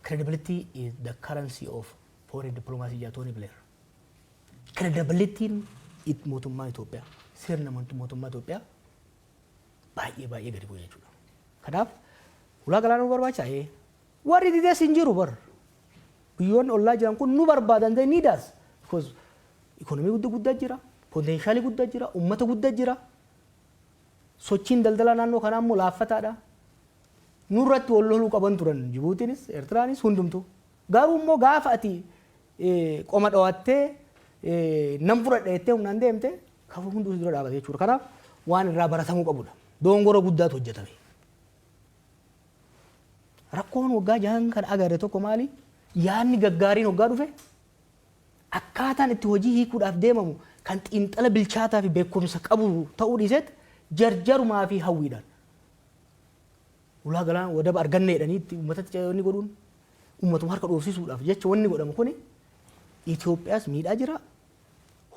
Credibility is the currency of foreign diplomacy jedha Tony Blair. Credibilityin mootummaa Itoophiyaa, sirna mootummaa Itoophiyaa baay'ee gadi bu'e jechuudha. Kanaaf ulaa galaanaa nu barbaachisa. Warri didees hin jiru bar. Biyyoonni ollaa jiran kun nu barbaadan they need us. Because ikonomii guddaa jira, potentiaalii guddaa jira, uummata guddaa jira. Sochiin daldala naannoo kanaa immoo laaffataadha. Nurratti wal loluu qaban turan Jibuutiinis, Eertiraanis hundumtu. Garuu immoo gaafa ati qoma dhawattee nam fudhadha jettee humnaan deemte kafa hunduu dura dhaabate jechuudha. Kanaaf waan irraa baratamuu qabudha. Dongora guddaatu hojjetame. Rakkoon waggaa jahan kan agarre tokko maali? Yaanni gaggaariin waggaa dhufe akkaataan itti hojii hiikuudhaaf deemamu kan xiinxala bilchaataa fi beekumsa qabu ta'uu dhiiseet jarjarumaa fi hawwiidhaan. Ulaa galaanaa wadaba arganne jedhanii itti uummatatti wanni godhuun uummatuma harka dhoofsisuudhaaf jecha wanni godhamu kuni Itoophiyaas miidhaa jira.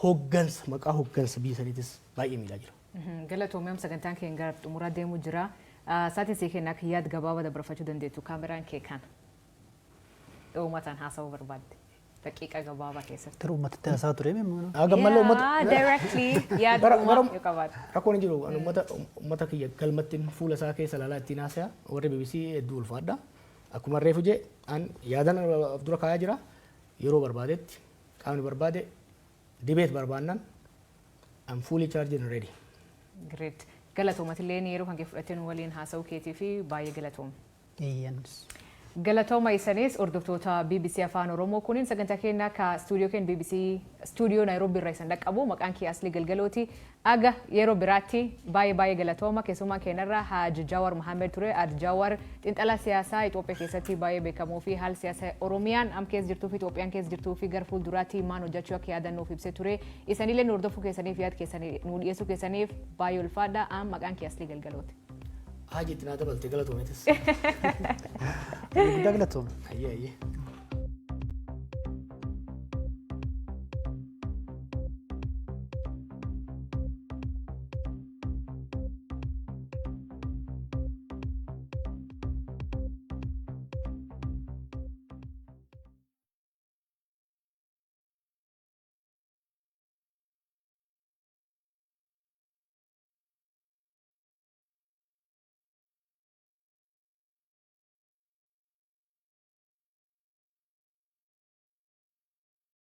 Hoggansa maqaa hoggansa biyya saniitis baay'ee miidhaa jira. Galatoomiyam sagantaan keenya gara xumuraa deemuu jira. Saatiin sii kennaa yaad gabaabaa dabarfachuu dandeettu kaameraan kee kan uummataan haasawuu barbaadde. Daqiiqa gabaabaa keessatti. Garuu uummatatti haasaa ture meemmoo. Gammallee uummata. Directly yaada uumaa yoo qabaatu. Rakkoon hin jiru uummata kiyya galmatti fuula isaa keessa ilaalaa ittiin haasaya warri BBC hedduu ulfaadha. Akkuma reefu jee an yaadan dura kaayaa jira yeroo barbaadetti qaamni barbaade dibeet barbaannan I'm fully charged and ready. Great. Galatoomatillee yeroo kan kee fudhateen waliin haasa'uu keetii fi baay'ee galatooma. Galatooma isaaniis hordoftoota BBC Afaan Oromoo kunin sagantaa keenya ka stuudiyoo keenya BBC stuudiyoo Nairobi irraa isin dhaqqabu maqaan kee Asli Galgalooti. Aga yeroo biraatti baay'ee galatooma keessumaa keenyarraa Hojii Jawar Mohammed ture. Hojii Jawar xiinxalaa siyaasaa Itoophiyaa keessatti baay'ee beekamoo fi haala siyaasaa Oromiyaan am keessa jirtuu fi Itoophiyaan keessa jirtuu fi gara fuulduraatti maal hojjechuu akka yaadannoof ibsee ture. Isanillee nu hordofuu keessaniif yaad keessanii nu dhiyeessuu keessaniif baay'ee ulfaadha. Am maqaan kee Asli Galgalooti. Hojii itti naa dabalte galatoometis. Guddaa galatooma. Ayyee.